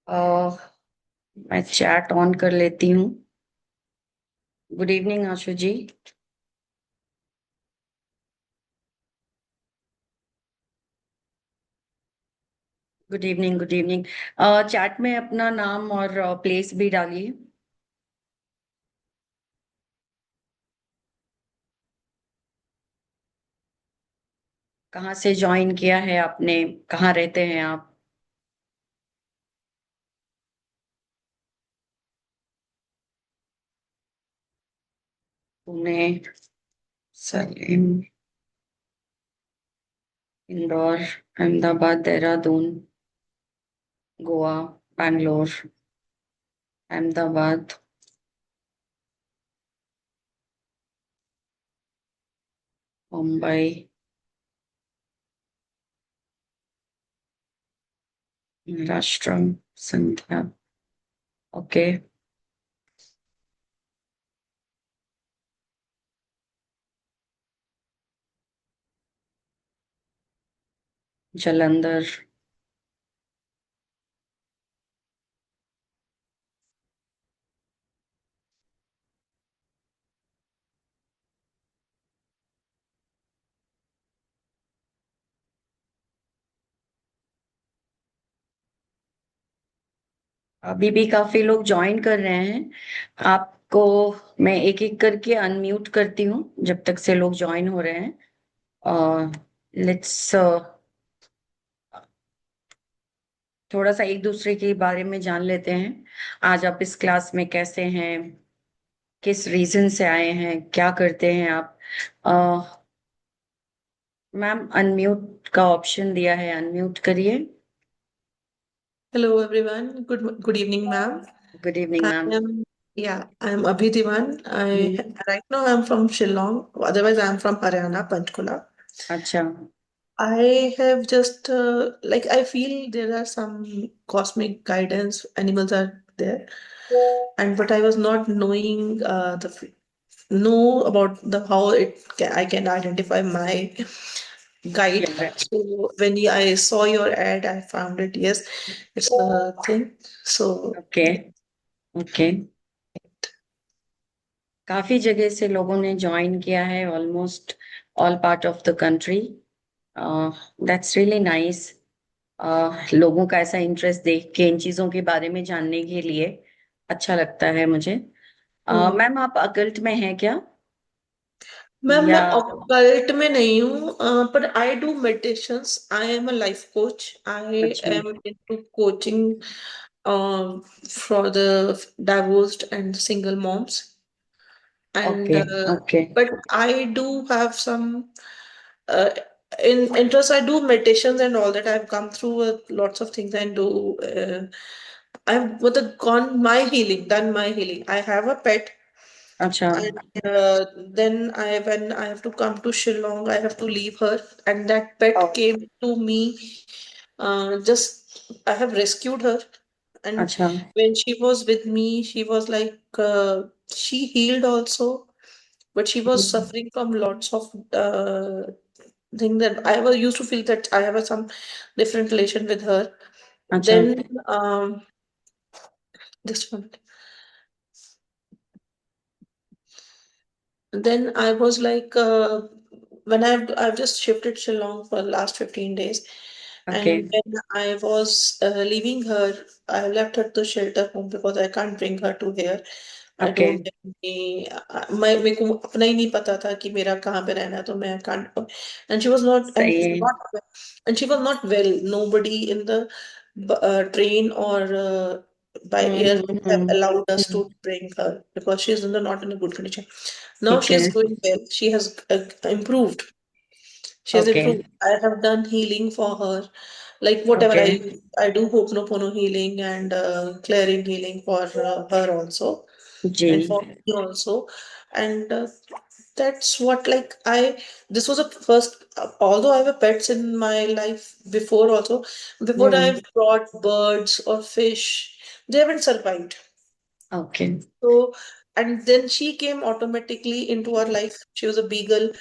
मैं chat on कर लेती हूँ। Good evening Ashu ji. Good evening, good evening. Chat में अपना नाम और प्लेस भी डालिए। कहाँ से ज्वाइन किया है आपने? कहाँ रहते हैं आप? पुणे, सलीम, इंदौर, अहमदाबाद, देहरादून, गोवा, बैंगलोर, अहमदाबाद, मुंबई, महाराष्ट्र, संध्या। ओके। जलंधर। अभी भी काफी लोग ज्वाइन कर रहे हैं। आपको मैं एक एक करके अनम्यूट करती हूँ जब तक से लोग ज्वाइन हो रहे हैं। लेट्स थोड़ा सा एक दूसरे के बारे में जान लेते हैं। आज आप इस क्लास में कैसे हैं? किस रीजन से आए हैं? क्या करते हैं आप? मैम, अनम्यूट का ऑप्शन दिया है, अनम्यूट करिए। Hello everyone. Good evening, ma'am. Good evening I ma'am. am I am Abhi Diwan. I right now I'm from Shillong. Otherwise, I'm from Haryana, Panchkula. अच्छा। I have just I feel there are some cosmic guidance animals are there, and but I was not knowing know about the how I can identify my guide. So when I saw your ad, I found it. Yes, it's a thing. So. Okay, okay. काफी जगह से लोगों ने join किया है, almost all part of the country. That's really nice. लोगों का ऐसा इंटरेस्ट देख के इन चीजों के बारे में जानने के लिए अच्छा लगता है मुझे। हम्म। मैम, आप अकल्ट में हैं क्या? मैम मैं या ऑकल्ट में नहीं हूँ पर I do meditations I am a life coach I अच्छा। Am into coaching for the divorced and single moms and okay, okay. but I do have some uh, in interest. I do meditations and all that. I've come through lots of things and do I've gone my healing, done my healing. I have a pet. अच्छा। And then when I have to come to Shillong, I have to leave her, and that oh, pet came to me. Just I have rescued her, and अच्छा। when she was with me, she was like she healed also, but she was suffering from lots of things that I was used to feel that I have some different relation with her. अच्छा। Then this one. Then I was like, when I've just shifted Shillong for the last 15 days, okay, and when I was leaving her, I left her to shelter home because I can't bring her to here. I okay. don't have any, मैं मेरे को अपना ही नहीं पता था कि मेरा कहाँ पे रहना है तो मैं can't. And she was not सही है। and she was not well. Nobody in the train or by air would have allowed us to bring her because she's not in a good condition. Now ठीक she है। is doing well. She has improved. She has okay, improved. I have done healing for her. Like whatever okay. I do Ho'oponopono healing and clearing healing for her also जी। and for me also. And that's what like this was a first, although I have pets in my life before also, before hmm. I've brought birds or fish, they haven't survived. Okay. So, and then she came automatically into our life. She was a beagle.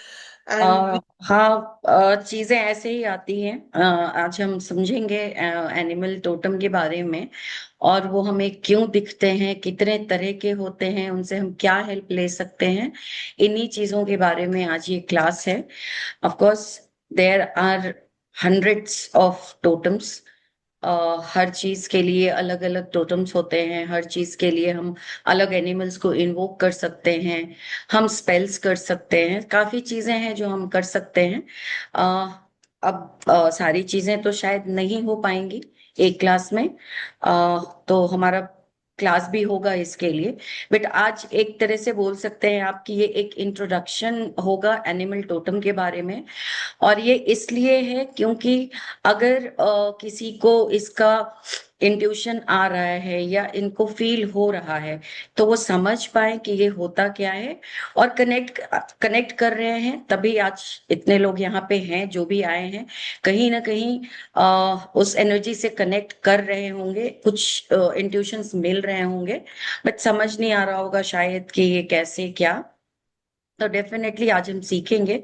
and we, हाँ, चीजें ऐसे ही आती हैं। आज हम समझेंगे animal totem के बारे में, और वो हमें क्यों दिखते हैं, कितने तरह के होते हैं, उनसे हम क्या हेल्प ले सकते हैं, इन्हीं चीजों के बारे में आज ये क्लास है। Of course there are hundreds of totems. हर चीज के लिए अलग अलग टोटम्स होते हैं, हर चीज के लिए हम अलग एनिमल्स को इन्वोक कर सकते हैं, हम स्पेल्स कर सकते हैं, काफी चीजें हैं जो हम कर सकते हैं। अब सारी चीजें तो शायद नहीं हो पाएंगी एक क्लास में, तो हमारा क्लास भी होगा इसके लिए। बट आज एक तरह से बोल सकते हैं आपकी ये एक इंट्रोडक्शन होगा एनिमल टोटम के बारे में। और ये इसलिए है क्योंकि अगर किसी को इसका इंट्यूशन आ रहा है या इनको फील हो रहा है, तो वो समझ पाए कि ये होता क्या है और कनेक्ट कनेक्ट कर रहे हैं, तभी आज इतने लोग यहाँ पे हैं जो भी आए हैं। कहीं ना कहीं उस एनर्जी से कनेक्ट कर रहे होंगे, कुछ इंट्यूशंस मिल रहे होंगे, बट समझ नहीं आ रहा होगा शायद कि ये कैसे क्या। तो डेफिनेटली आज हम सीखेंगे।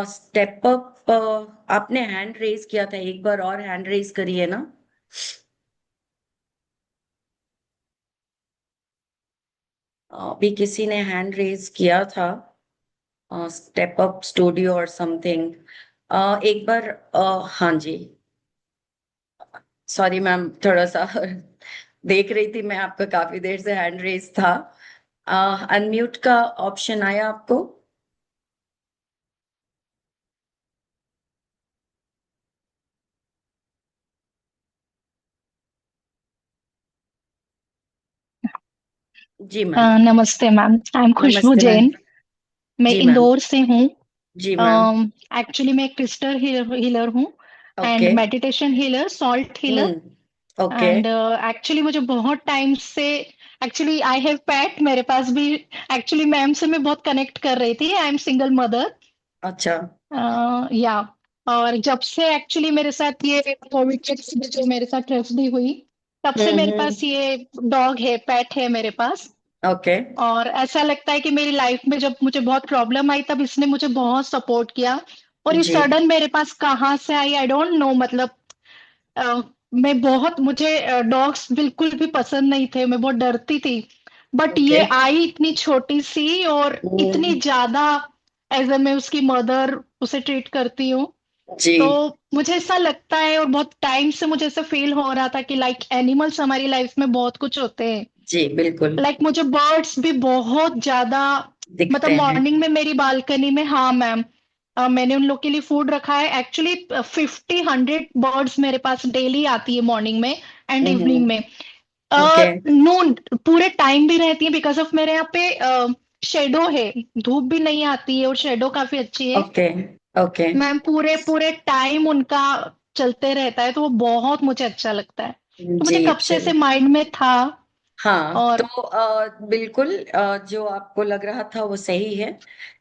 स्टेप अप, आपने हैंड रेज किया था, एक बार और हैंड रेज करिए ना। अभी किसी ने हैंड रेज किया था, स्टेप अप स्टूडियो और समथिंग। एक बार हाँ जी, सॉरी मैम, थोड़ा सा देख रही थी मैं, आपका काफी देर से हैंड रेज था। अनम्यूट का ऑप्शन आया आपको? जी मैम। नमस्ते मैम, आई एम खुशबू नमस्ते मैम। जैन। मैं जी मैम। इंदौर से हूँ। जी मैम। एक्चुअली मैं एक क्रिस्टल हीलर हूँ and okay. Meditation healer, salt healer. Okay. And actually मुझे बहुत टाइम से, एक्चुअली आई हैव पेट, मेरे पास भी एक्चुअली मैम से मैं बहुत कनेक्ट कर रही थी। I am single mother. अच्छा। या और जब से एक्चुअली मेरे साथ ये कोविड के समय जो मेरे साथ ट्रेजेडी हुई, तब से मेरे पास ये डॉग है, पेट है मेरे पास। ओके। और ऐसा लगता है कि मेरी लाइफ में जब मुझे बहुत प्रॉब्लम आई तब इसने मुझे बहुत सपोर्ट किया। और ये जी। सडन मेरे पास कहाँ से आई, आई डोंट नो। मतलब अ, मैं बहुत, मुझे डॉग्स बिल्कुल भी पसंद नहीं थे, मैं बहुत डरती थी। But okay. ये आई इतनी छोटी सी और इतनी ज्यादा, एज ए मैं उसकी मदर उसे ट्रीट करती हूँ। जी। तो मुझे ऐसा लगता है, और बहुत टाइम से मुझे ऐसा फील हो रहा था कि लाइक एनिमल्स हमारी लाइफ में बहुत कुछ होते हैं। जी बिल्कुल। लाइक मुझे बर्ड्स भी बहुत ज्यादा, मतलब दिखते हैं। मॉर्निंग में मेरी बालकनी में, हाँ मैम, मैंने उन लोग के लिए फूड रखा है। एक्चुअली 50-100 बर्ड्स मेरे पास डेली आती है मॉर्निंग में एंड इवनिंग में। ओके। नून पूरे टाइम भी रहती है, बिकॉज ऑफ मेरे यहाँ पे शेडो है, धूप भी नहीं आती है और शेडो काफी अच्छी है। ओके। ओके। मैम पूरे पूरे टाइम उनका चलते रहता है, तो वो बहुत मुझे अच्छा लगता है। तो जी मुझे कब से ऐसे चलिए। माइंड में था। हाँ, तो और बिल्कुल जो आपको लग रहा था वो सही है।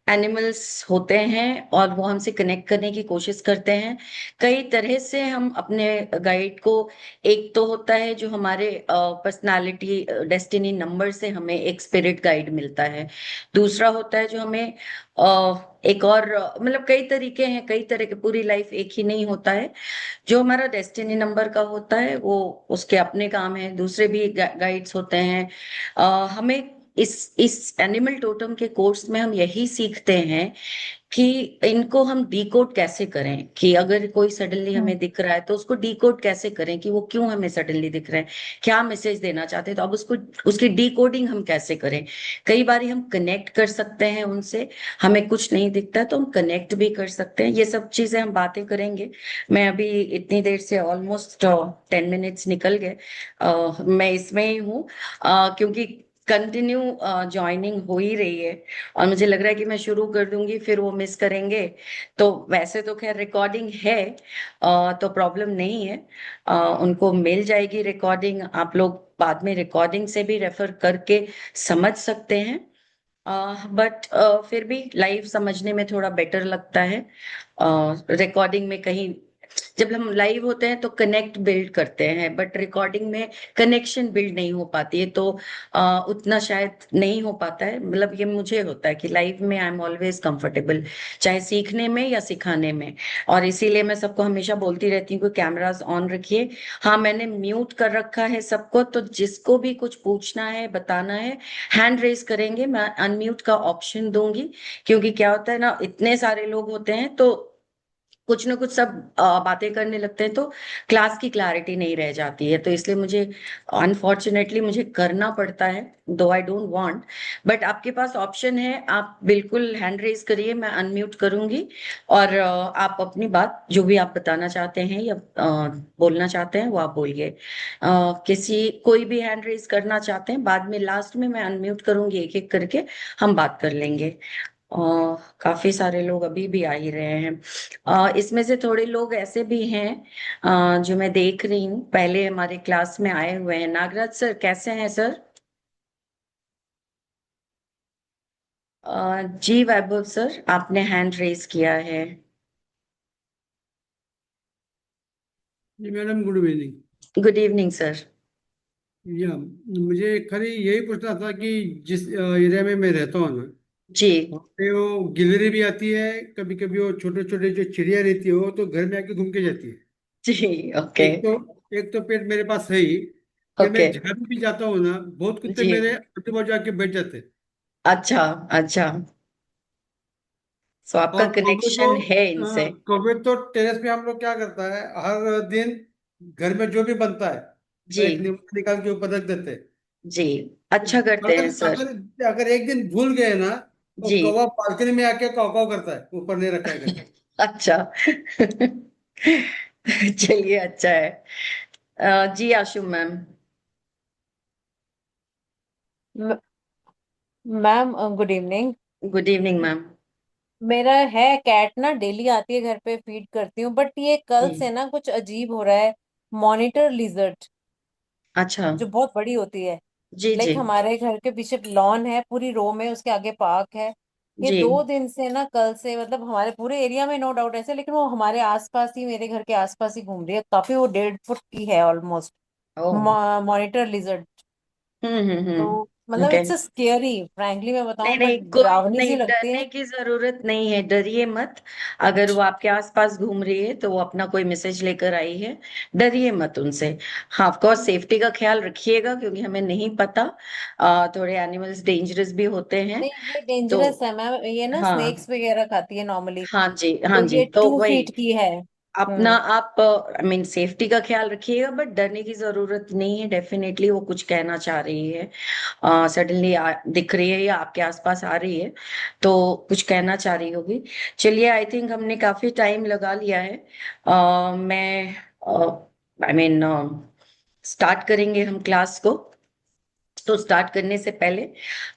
एनिमल्स होते हैं और वो हमसे कनेक्ट करने की कोशिश करते हैं कई तरह से। हम अपने गाइड को, एक तो होता है जो हमारे पर्सनालिटी डेस्टिनी नंबर से हमें एक स्पिरिट गाइड मिलता है। दूसरा होता है जो हमें एक और मतलब कई तरीके हैं, कई तरह के, पूरी लाइफ एक ही नहीं होता है। जो हमारा डेस्टिनी नंबर का होता है वो उसके अपने काम है, दूसरे भी गाइड्स होते हैं। हमें इस एनिमल टोटम के कोर्स में हम यही सीखते हैं कि इनको हम डिकोड कैसे करें, कि अगर कोई सडनली हम्म, हमें दिख रहा है तो उसको डिकोड कैसे करें कि वो क्यों हमें सडनली दिख रहे हैं, क्या मैसेज देना चाहते हैं, तो अब उसको, उसकी डिकोडिंग हम कैसे करें। कई बार हम कनेक्ट कर सकते हैं उनसे, हमें कुछ नहीं दिखता है तो हम कनेक्ट भी कर सकते हैं। ये सब चीजें हम बातें करेंगे। मैं अभी इतनी देर से ऑलमोस्ट 10 मिनट्स निकल गए, मैं इसमें ही हूँ, क्योंकि कंटिन्यू ज्वाइनिंग हो ही रही है, और मुझे लग रहा है कि मैं शुरू कर दूंगी फिर वो मिस करेंगे। तो वैसे तो खैर रिकॉर्डिंग है, तो प्रॉब्लम नहीं है, उनको मिल जाएगी रिकॉर्डिंग, आप लोग बाद में रिकॉर्डिंग से भी रेफर करके समझ सकते हैं। बट फिर भी लाइव समझने में थोड़ा बेटर लगता है। रिकॉर्डिंग में कहीं जब हम लाइव होते हैं तो कनेक्ट बिल्ड करते हैं, बट रिकॉर्डिंग में कनेक्शन बिल्ड नहीं हो पाती है, तो उतना शायद नहीं हो पाता है। मतलब ये मुझे होता है कि लाइव में आई एम ऑलवेज कंफर्टेबल, चाहे सीखने में या सिखाने में। और इसीलिए मैं सबको हमेशा बोलती रहती हूँ कि कैमरास ऑन रखिए। हाँ, मैंने म्यूट कर रखा है सबको, तो जिसको भी कुछ पूछना है, बताना है, हैंड रेज करेंगे, मैं अनम्यूट का ऑप्शन दूंगी। क्योंकि क्या होता है ना, इतने सारे लोग होते हैं तो कुछ ना कुछ सब बातें करने लगते हैं, तो क्लास की क्लैरिटी नहीं रह जाती है। तो इसलिए मुझे अनफॉर्चुनेटली मुझे करना पड़ता है, दो आई डोंट वांट। बट आपके पास ऑप्शन है, आप बिल्कुल हैंड रेज करिए, मैं अनम्यूट करूंगी। और आप अपनी बात जो भी आप बताना चाहते हैं या बोलना चाहते हैं वो आप बोलिए। किसी कोई भी हैंड रेज करना चाहते हैं, बाद में लास्ट में मैं अनम्यूट करूंगी, एक एक करके हम बात कर लेंगे। काफी सारे लोग अभी भी आ ही रहे हैं। इसमें से थोड़े लोग ऐसे भी हैं जो मैं देख रही हूँ, पहले हमारे क्लास में आए हुए हैं। नागराज सर कैसे हैं सर? जी वैभव सर, आपने हैंड रेज किया है। जी madam, good evening. Good evening sir. या मुझे खाली यही पूछना था कि जिस एरिया में मैं रहता हूँ ना, जी वहाँ पे वो गिलहरी भी आती है, कभी कभी वो छोटे छोटे जो चिड़िया रहती है वो तो घर में आके घूम के जाती है। जी। ओके। एक तो पेट मेरे पास है ही, कि ओके। मैं जहाँ भी जाता हूँ ना, बहुत कुत्ते जी। मेरे आजू बाजू आके बैठ जाते हैं। अच्छा। अच्छा। सो आपका और कनेक्शन है इनसे। कभी तो टेरेस पे हम लोग क्या करता है, हर दिन घर में जो भी बनता है वो जी। एक नींबू निकाल के ऊपर रख देते हैं। जी। अच्छा करते अगर हैं सर। अगर अगर एक दिन भूल गए ना, तो जी। कौवा बालकनी में आके काव काव करता है, ऊपर नहीं रखा है करके। अच्छा। चलिए, अच्छा है। जी आशु मैम। म- ma'am good evening. Good evening ma'am. मेरा है कैट ना, डेली आती है घर पे, फीड करती हूँ, बट ये कल जी। से ना कुछ अजीब हो रहा है। मॉनिटर लिजर्ट अच्छा। जो बहुत बड़ी होती है, जी जी। लाइक हमारे घर के पीछे लॉन है, पूरी रो में, उसके आगे पार्क है। ये जी। 2 दिन से ना, कल से, मतलब हमारे पूरे एरिया में नो डाउट ऐसे, लेकिन वो हमारे आसपास ही, मेरे घर के आसपास ही घूम रही है काफी। वो 1.5 फुट की है ऑलमोस्ट, ओ। Monitor lizard. तो मतलब ओके। इट्स स्केरी, फ्रैंकली मैं नहीं बताऊं, बट नहीं, कोई डरावनी सी नहीं, लगती डरने है। की जरूरत नहीं है, डरिए मत। अगर वो आपके आसपास घूम रही है तो वो अपना कोई मैसेज लेकर आई है, डरिए मत उनसे। हाँ, ऑफ कोर्स सेफ्टी का ख्याल रखिएगा, क्योंकि हमें नहीं पता, थोड़े एनिमल्स डेंजरस भी होते हैं। नहीं, ये तो डेंजरस है मैम, ये ना हाँ। स्नेक्स वगैरह खाती है नॉर्मली। हाँ जी, हाँ तो जी, ये तो टू वही फीट की है। अपना हम्म। आप आई मीन सेफ्टी का ख्याल रखिएगा, बट डरने की जरूरत नहीं है। डेफिनेटली वो कुछ कहना चाह रही है, सडनली दिख रही है या आपके आसपास आ रही है, तो कुछ कहना चाह रही होगी। चलिए, आई थिंक हमने काफी टाइम लगा लिया है। मैं आई मीन स्टार्ट करेंगे हम क्लास को। तो स्टार्ट करने से पहले,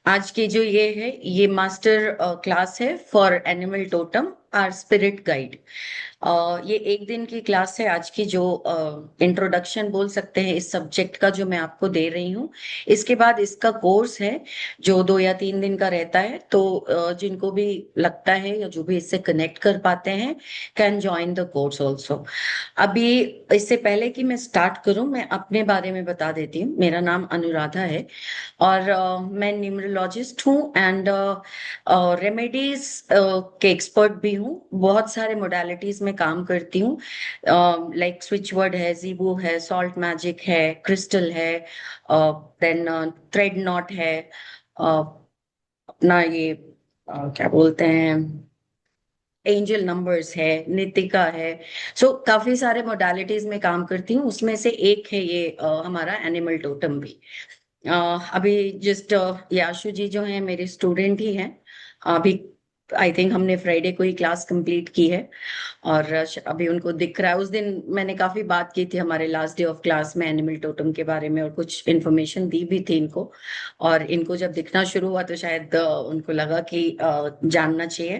आज की जो ये है, ये मास्टर क्लास है for animal totem or spirit guide. ये एक दिन की क्लास है आज की, जो इंट्रोडक्शन बोल सकते हैं इस सब्जेक्ट का, जो मैं आपको दे रही हूँ। इसके बाद इसका कोर्स है जो 2 या 3 दिन का रहता है। तो जिनको भी लगता है या जो भी इससे कनेक्ट कर पाते हैं, can join the course also. अभी इससे पहले कि मैं स्टार्ट करूं, मैं अपने बारे में बता देती हूँ। मेरा नाम अनुराधा है, और मैं न्यूमरोलॉजिस्ट हूँ एंड रेमेडीज के एक्सपर्ट भी हूँ। बहुत सारे मोडालिटीज में काम करती हूँ, लाइक स्विच वर्ड है, जीबू है, सॉल्ट मैजिक है, क्रिस्टल है, देन थ्रेड नॉट है, अपना ये क्या बोलते हैं, एंजल नंबर्स है, नितिका है। सो काफी सारे मोडालिटीज में काम करती हूँ, उसमें से एक है ये हमारा एनिमल टोटम भी। अभी जस्ट याशु जी जो हैं मेरे स्टूडेंट ही हैं। अभी आई थिंक हमने फ्राइडे को ही क्लास कंप्लीट की है, और अभी उनको दिख रहा है। उस दिन मैंने काफी बात की थी हमारे लास्ट डे ऑफ क्लास में एनिमल टोटम के बारे में, और कुछ इन्फॉर्मेशन दी भी थी इनको। और इनको जब दिखना शुरू हुआ तो शायद उनको लगा कि जानना चाहिए।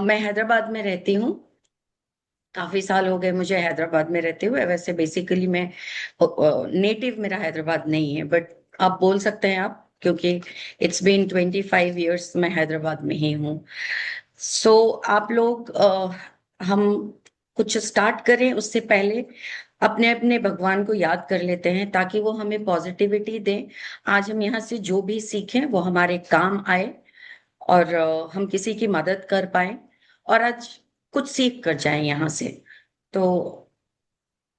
मैं हैदराबाद में रहती हूँ, काफी साल हो गए मुझे हैदराबाद में रहते हुए। वैसे बेसिकली मैं नेटिव मेरा हैदराबाद नहीं है, बट आप बोल सकते हैं आप, क्योंकि इट्स बीन 25 years मैं हैदराबाद में ही हूँ। सो आप लोग हम कुछ स्टार्ट करें उससे पहले अपने अपने भगवान को याद कर लेते हैं, ताकि वो हमें पॉजिटिविटी दें। आज हम यहाँ से जो भी सीखें वो हमारे काम आए, और हम किसी की मदद कर पाए, और आज कुछ सीख कर जाएं यहाँ से। तो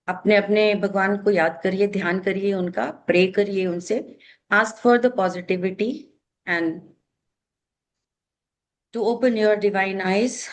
अपने अपने भगवान को याद करिए, ध्यान करिए, उनका प्रे करिए, उनसे ask for the positivity and to open your divine eyes.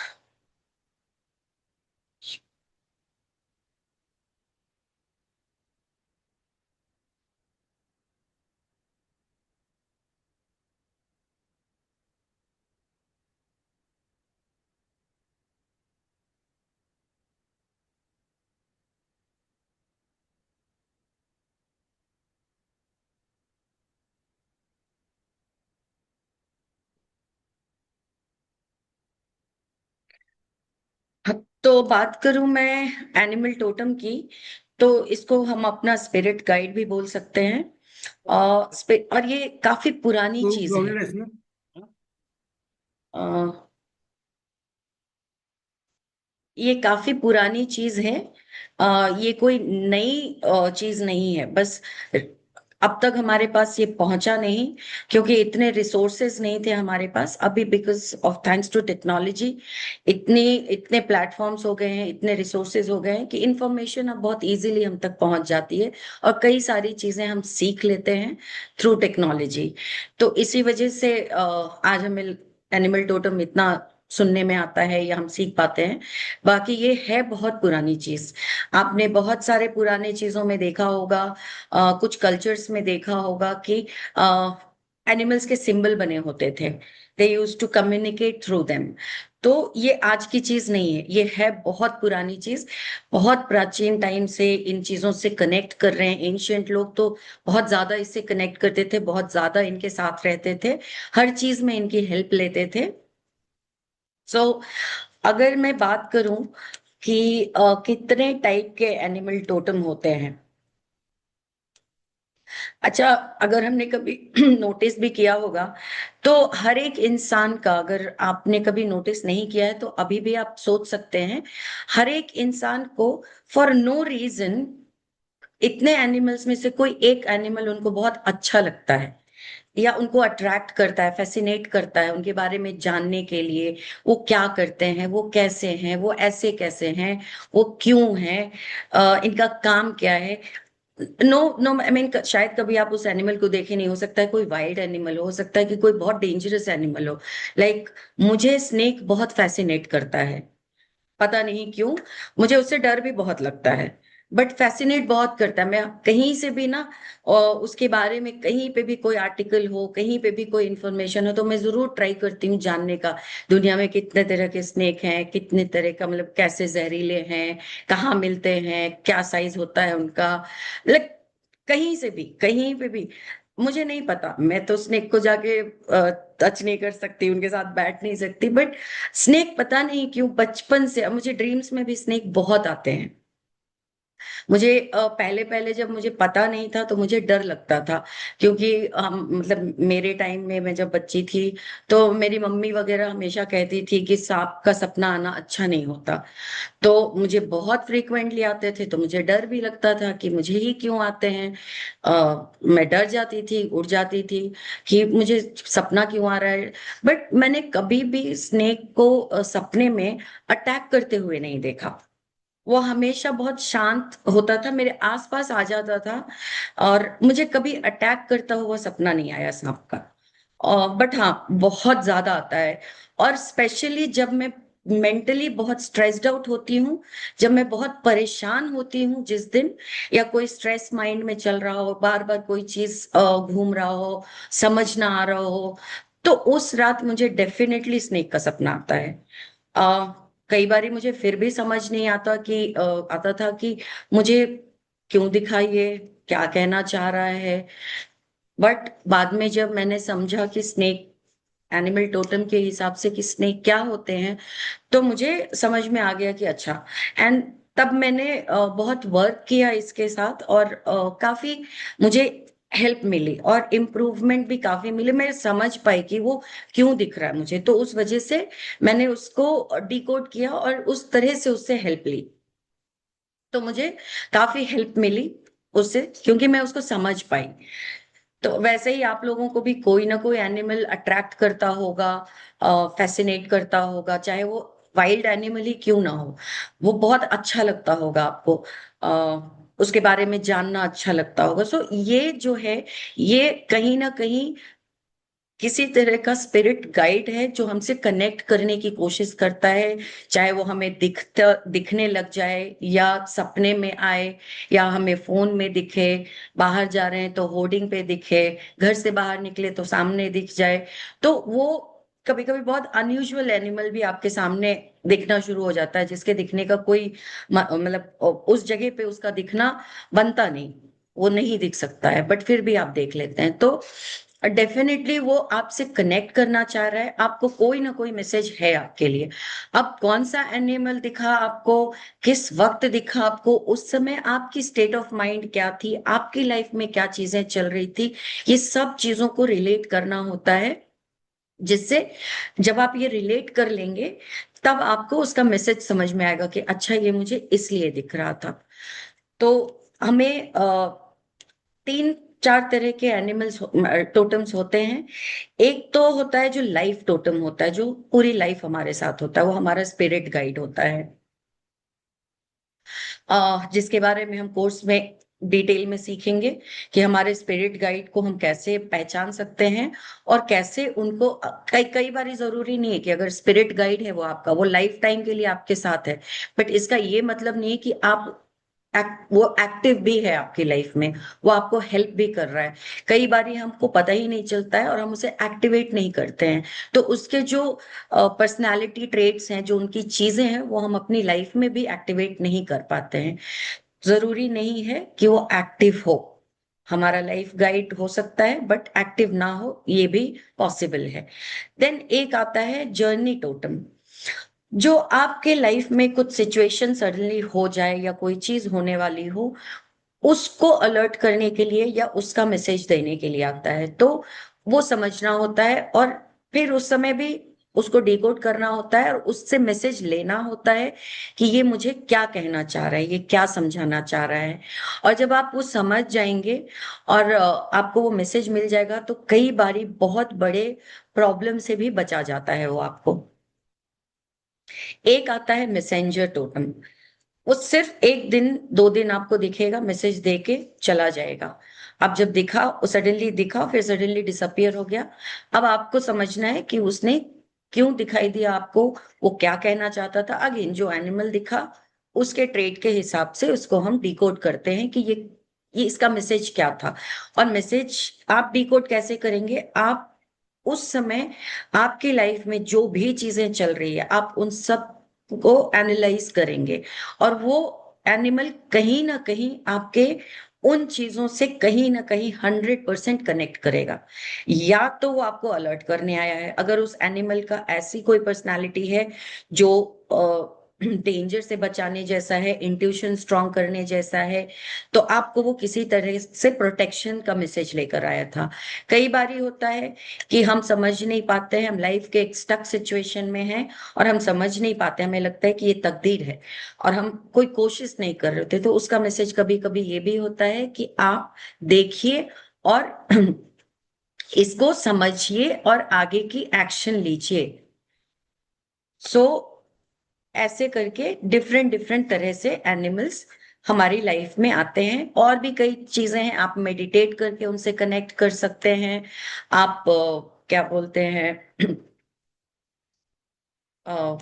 तो बात करूं मैं एनिमल टोटम की, तो इसको हम अपना स्पिरिट गाइड भी बोल सकते हैं। और ये काफी पुरानी तो चीज है। प्रॉब्लम है इसमें। अ, ये काफी पुरानी चीज है। ये कोई नई चीज नहीं है, बस अब तक हमारे पास ये पहुंचा नहीं, क्योंकि इतने रिसोर्सेज नहीं थे हमारे पास। अभी because of thanks to technology इतने इतने प्लेटफॉर्म्स हो गए हैं, इतने रिसोर्सेज हो गए हैं कि इंफॉर्मेशन अब बहुत इजीली हम तक पहुंच जाती है, और कई सारी चीजें हम सीख लेते हैं थ्रू टेक्नोलॉजी। तो इसी वजह से आज हमें एनिमल टोटम इतना सुनने में आता है या हम सीख पाते हैं। बाकी ये है बहुत पुरानी चीज। आपने बहुत सारे पुराने चीजों में देखा होगा, कुछ कल्चर्स में देखा होगा कि एनिमल्स के सिंबल बने होते थे। They use to communicate through them. तो ये आज की चीज नहीं है, ये है बहुत पुरानी चीज। बहुत प्राचीन टाइम से इन चीजों से कनेक्ट कर रहे हैं। एंशियंट लोग तो बहुत ज्यादा इससे कनेक्ट करते थे, बहुत ज्यादा इनके साथ रहते थे, हर चीज में इनकी हेल्प लेते थे। सो अगर मैं बात करूं कि कितने टाइप के एनिमल टोटम होते हैं। अच्छा, अगर हमने कभी नोटिस भी किया होगा, तो हर एक इंसान का, अगर आपने कभी नोटिस नहीं किया है तो अभी भी आप सोच सकते हैं, हर एक इंसान को फॉर नो रीजन इतने एनिमल्स में से कोई एक एनिमल उनको बहुत अच्छा लगता है, या उनको अट्रैक्ट करता है, फैसिनेट करता है उनके बारे में जानने के लिए। वो क्या करते हैं, वो कैसे हैं, वो ऐसे कैसे हैं, वो क्यों हैं, इनका काम क्या है। नो नो, आई मीन शायद कभी आप उस एनिमल को देखे नहीं, हो सकता है कोई वाइल्ड एनिमल हो सकता है कि कोई बहुत डेंजरस एनिमल हो। लाइक मुझे स्नेक बहुत फैसिनेट करता है, पता नहीं क्यों। मुझे उससे डर भी बहुत लगता है, बट फैसिनेट बहुत करता है। मैं कहीं से भी ना, और उसके बारे में कहीं पे भी कोई आर्टिकल हो, कहीं पे भी कोई इंफॉर्मेशन हो, तो मैं जरूर ट्राई करती हूँ जानने का। दुनिया में कितने तरह के स्नेक हैं, कितने तरह का, मतलब कैसे जहरीले हैं, कहाँ मिलते हैं, क्या साइज होता है उनका। लाइक कहीं से भी, कहीं पे भी, मुझे नहीं पता। मैं तो स्नेक को जाके टच नहीं कर सकती, उनके साथ बैठ नहीं सकती, बट स्नेक पता नहीं क्यों बचपन से, अब मुझे ड्रीम्स में भी स्नेक बहुत आते हैं। मुझे पहले पहले जब मुझे पता नहीं था तो मुझे डर लगता था, क्योंकि हम, मतलब मेरे टाइम में मैं जब बच्ची थी, तो मेरी मम्मी वगैरह हमेशा कहती थी कि सांप का सपना आना अच्छा नहीं होता। तो मुझे बहुत फ्रीक्वेंटली आते थे, तो मुझे डर भी लगता था कि मुझे ही क्यों आते हैं। मैं डर जाती थी, उड़ जाती थी कि मुझे सपना क्यों आ रहा है। बट मैंने कभी भी स्नेक को सपने में अटैक करते हुए नहीं देखा। वो हमेशा बहुत शांत होता था, मेरे आसपास आ जाता था, और मुझे कभी अटैक करता हुआ सपना नहीं आया सांप का। बट हाँ, बहुत ज्यादा आता है। और स्पेशली जब मैं मेंटली बहुत स्ट्रेस्ड आउट होती हूँ, जब मैं बहुत परेशान होती हूँ जिस दिन, या कोई स्ट्रेस माइंड में चल रहा हो, बार बार कोई चीज घूम रहा हो, समझ ना आ रहा हो, तो उस रात मुझे डेफिनेटली स्नेक का सपना आता है। आ, कई बारी मुझे फिर भी समझ नहीं आता कि आता था कि मुझे क्यों दिखा, ये क्या कहना चाह रहा है। बट बाद में जब मैंने समझा कि स्नेक एनिमल टोटम के हिसाब से कि स्नेक क्या होते हैं, तो मुझे समझ में आ गया कि अच्छा। एंड तब मैंने बहुत वर्क किया इसके साथ, और काफी मुझे हेल्प मिली और इम्प्रूवमेंट भी काफी मिली। मैं समझ पाई कि वो क्यों दिख रहा है मुझे, तो उस वजह से मैंने उसको डिकोड किया और उस तरह से उससे हेल्प ली। तो मुझे काफी हेल्प मिली उससे, क्योंकि मैं उसको समझ पाई। तो वैसे ही आप लोगों को भी कोई ना कोई एनिमल अट्रैक्ट करता होगा, फैसिनेट करता होगा, चाहे वो वाइल्ड एनिमल ही क्यों ना हो, वो बहुत अच्छा लगता होगा आपको, उसके बारे में जानना अच्छा लगता होगा। सो ये जो है, ये कहीं ना कहीं किसी तरह का स्पिरिट गाइड है जो हमसे कनेक्ट करने की कोशिश करता है, चाहे वो हमें दिखने लग जाए या सपने में आए या हमें फोन में दिखे, बाहर जा रहे हैं तो होर्डिंग पे दिखे, घर से बाहर निकले तो सामने दिख जाए। तो वो कभी कभी बहुत अनयूजुअल एनिमल भी आपके सामने दिखना शुरू हो जाता है, जिसके दिखने का कोई मतलब उस जगह पे उसका दिखना बनता नहीं, वो नहीं दिख सकता है, बट फिर भी आप देख लेते हैं। तो डेफिनेटली वो आपसे कनेक्ट करना चाह रहा है, आपको कोई ना कोई मैसेज है आपके लिए। अब कौन सा एनिमल दिखा आपको, किस वक्त दिखा आपको, उस समय आपकी स्टेट ऑफ माइंड क्या थी, आपकी लाइफ में क्या चीजें चल रही थी, ये सब चीजों को रिलेट करना होता है। जिससे जब आप ये रिलेट कर लेंगे, तब आपको उसका मैसेज समझ में आएगा कि अच्छा ये मुझे इसलिए दिख रहा था। तो हमें तीन चार तरह के एनिमल्स टोटम्स होते हैं। एक तो होता है जो लाइफ टोटम होता है, जो पूरी लाइफ हमारे साथ होता है, वो हमारा स्पिरिट गाइड होता है, जिसके बारे में हम कोर्स में डिटेल में सीखेंगे कि हमारे स्पिरिट गाइड को हम कैसे पहचान सकते हैं और कैसे उनको कई कई बार जरूरी नहीं है कि अगर स्पिरिट गाइड है वो आपका, वो लाइफ टाइम के लिए आपके साथ है, बट इसका ये मतलब नहीं है कि आप वो एक्टिव भी है आपकी लाइफ में, वो आपको हेल्प भी कर रहा है। कई बार हमको पता ही नहीं चलता है और हम उसे एक्टिवेट नहीं करते हैं, तो उसके जो पर्सनालिटी ट्रेट्स हैं, जो उनकी चीजें हैं, वो हम अपनी लाइफ में भी एक्टिवेट नहीं कर पाते हैं। जरूरी नहीं है कि वो एक्टिव हो, हमारा लाइफ गाइड हो सकता है बट एक्टिव ना हो, ये भी पॉसिबल है। देन एक आता है जर्नी टोटम, जो आपके लाइफ में कुछ सिचुएशन सडनली हो जाए या कोई चीज होने वाली हो, उसको अलर्ट करने के लिए या उसका मैसेज देने के लिए आता है। तो वो समझना होता है और फिर उस समय भी उसको डिकोड करना होता है और उससे मैसेज लेना होता है कि ये मुझे क्या कहना चाह रहा है, ये क्या समझाना चाह रहा है। और जब आप वो समझ जाएंगे और आपको वो मैसेज मिल जाएगा, तो कई बारी बहुत बड़े प्रॉब्लम से भी बचा जाता है वो आपको। एक आता है मैसेंजर टोटम, वो सिर्फ एक दिन दो दिन आपको दिखेगा, मैसेज दे के चला जाएगा। अब जब दिखा, वो सडनली दिखा फिर सडनली डिसअपियर हो गया। अब आपको समझना है कि उसने क्यों दिखाई दिया आपको, वो क्या कहना चाहता था। अगेन जो एनिमल दिखा उसके ट्रेट के हिसाब से उसको हम डिकोड करते हैं कि ये इसका मैसेज क्या था। और मैसेज आप डिकोड कैसे करेंगे, आप उस समय आपकी लाइफ में जो भी चीजें चल रही है, आप उन सब को एनालाइज करेंगे और वो एनिमल कहीं ना कहीं आपके उन चीजों से कहीं ना कहीं 100% कनेक्ट करेगा। या तो वो आपको अलर्ट करने आया है, अगर उस एनिमल का ऐसी कोई पर्सनालिटी है जो डेंजर से बचाने जैसा है, इंट्यूशन स्ट्रांग करने जैसा है, तो आपको वो किसी तरह से प्रोटेक्शन का मैसेज लेकर आया था। कई बार होता है कि हम समझ नहीं पाते हैं, हम लाइफ के एक स्टक सिचुएशन में हैं और हम समझ नहीं पाते, हमें लगता है कि ये तकदीर है और हम कोई कोशिश नहीं कर रहे थे, तो उसका मैसेज कभी कभी ये भी होता है कि आप देखिए और इसको समझिए और आगे की एक्शन लीजिए। सो ऐसे करके डिफरेंट डिफरेंट तरह से एनिमल्स हमारी लाइफ में आते हैं। और भी कई चीजें हैं, आप मेडिटेट करके उनसे कनेक्ट कर सकते हैं। आप क्या बोलते हैं अ,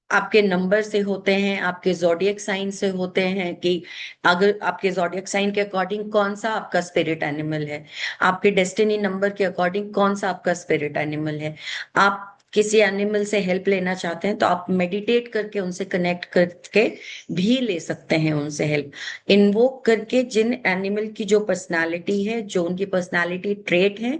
आपके नंबर से होते हैं, आपके जोडियक साइन से होते हैं कि अगर आपके जोडियक साइन के अकॉर्डिंग कौन सा आपका स्पिरिट एनिमल है, आपके डेस्टिनी नंबर के अकॉर्डिंग कौन सा आपका स्पिरिट एनिमल है। आप किसी एनिमल से हेल्प लेना चाहते हैं तो आप मेडिटेट करके उनसे कनेक्ट करके भी ले सकते हैं उनसे हेल्प। इन्वोक करके जिन एनिमल की जो पर्सनालिटी है, जो उनकी पर्सनालिटी ट्रेट है,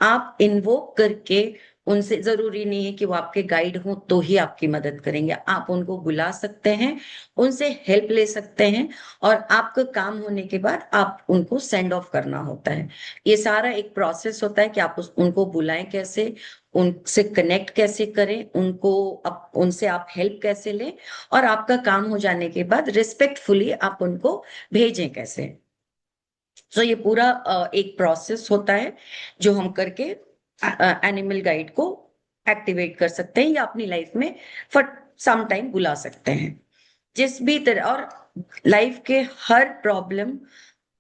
आप इन्वोक करके उनसे जरूरी नहीं है कि वो आपके गाइड हो तो ही आपकी मदद करेंगे, आप उनको बुला सकते हैं, उनसे हेल्प ले सकते हैं, और आपका काम होने के बाद आप उनको सेंड ऑफ करना होता है। ये सारा एक प्रोसेस होता है कि आप उनको बुलाएं कैसे, उनसे कनेक्ट कैसे करें, उनसे आप हेल्प कैसे लें, और आपका काम हो जाने के बाद रिस्पेक्टफुली आप उनको भेजें कैसे। तो ये पूरा एक प्रोसेस होता है जो हम करके एनिमल गाइड को एक्टिवेट कर सकते हैं या अपनी लाइफ में फॉर सम टाइम बुला सकते हैं, जिस भी तरह। और लाइफ के हर प्रॉब्लम,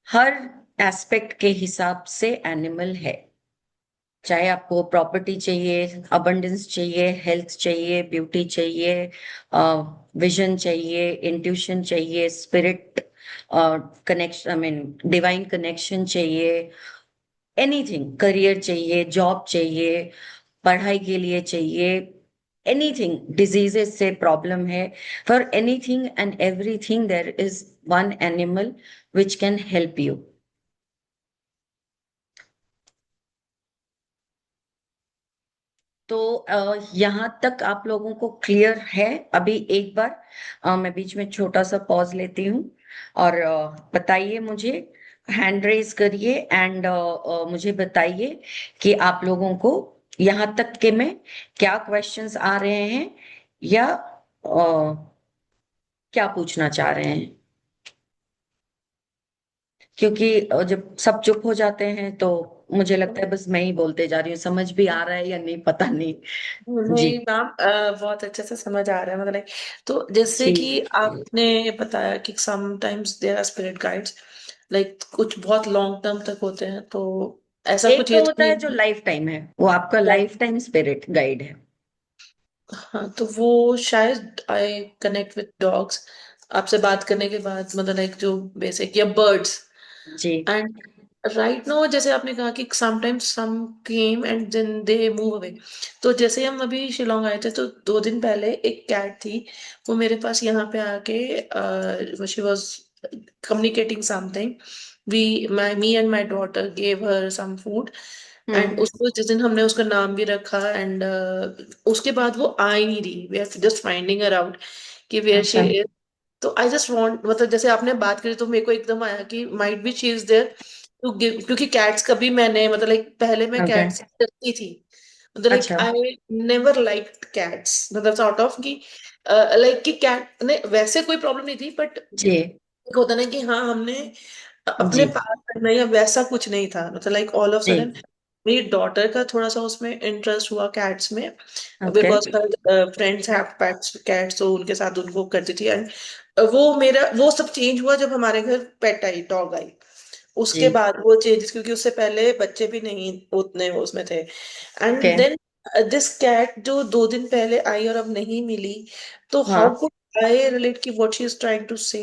हर एस्पेक्ट के हिसाब से एनिमल है। चाहे आपको प्रॉपर्टी चाहिए, अबंडेंस चाहिए, हेल्थ चाहिए, ब्यूटी चाहिए, विजन चाहिए, इंट्यूशन चाहिए, spirit connection, I mean divine connection चाहिए, एनीथिंग, करियर चाहिए, जॉब चाहिए, पढ़ाई के लिए चाहिए, एनीथिंग, डिजीजेस से प्रॉब्लम है, for anything and everything there is one animal which can help you. तो यहाँ तक आप लोगों को क्लियर है? अभी एक बार मैं बीच में छोटा सा पॉज लेती हूँ, और बताइए मुझे, हैंड रेज करिए एंड मुझे बताइए कि आप लोगों को यहाँ तक के में क्या क्वेश्चंस आ रहे हैं, या क्या पूछना चाह रहे हैं। क्योंकि जब सब चुप हो जाते हैं तो मुझे लगता है बस मैं ही बोलते जा रही हूँ, समझ भी आ रहा है या नहीं पता नहीं। जी। नहीं मैम, बहुत अच्छे से समझ आ रहा है, मतलब like, तो जैसे जी, कि आपने बताया कि sometimes there are spirit guides, like कुछ बहुत लॉन्ग टर्म तक होते हैं, तो ऐसा एक कुछ तो ये तो होता है जो नहीं। लाइफ टाइम है, वो आपका लाइफ टाइम स्पिरिट गाइड है। हाँ, तो वो शायद आई कनेक्ट विद डॉग्स आपसे बात करने के बाद, मतलब लाइक जो बेसिक या बर्ड्स। जी। एंड राइट नो, जैसे आपने कहा कि sometimes some came and then they move away, तो जैसे हम अभी शिलोंग आए थे तो 2 दिन पहले एक कैट थी, वो मेरे पास यहाँ पे आके she was communicating something, we my me and my daughter gave her some food, and hmm. उसको जिस दिन हमने उसका नाम भी रखा, एंड उसके बाद वो आ ही नहीं रही, we are just finding her out कि वेयर शी अच्छा। इज। तो आई जस्ट वांट, मतलब जैसे आपने बात करी तो मेरे को एकदम आया कि might be she is there to give, क्योंकि कैट्स कभी मैंने, मतलब लाइक पहले मैं ओके। कैट्स डरती थी, मतलब लाइक अच्छा। आई नेवर लाइक्ड कैट्स, मतलब सॉर्ट ऑफ कि लाइक कि कैट ने वैसे कोई प्रॉब्लम नहीं थी, बट जी। एक होता ना कि हाँ हमने अपने जी। पास करना, या वैसा कुछ नहीं था, मतलब लाइक ऑल ऑफ जी। सडन मेरी डॉटर का थोड़ा सा उसमें इंटरेस्ट हुआ कैट्स में, okay. Because her friends have pets cats, तो उनके साथ उनको करती थी, एंड वो मेरा वो सब चेंज हुआ जब हमारे घर पेट आई, डॉग आई, उसके जी। बाद वो चेंजेस, क्योंकि उससे पहले बच्चे भी नहीं उतने वो उसमें थे, okay. And then this cat जो 2 दिन पहले आई और अब नहीं मिली, तो हाउ हाँ। कुड आई रिलेट कि what she is trying to say,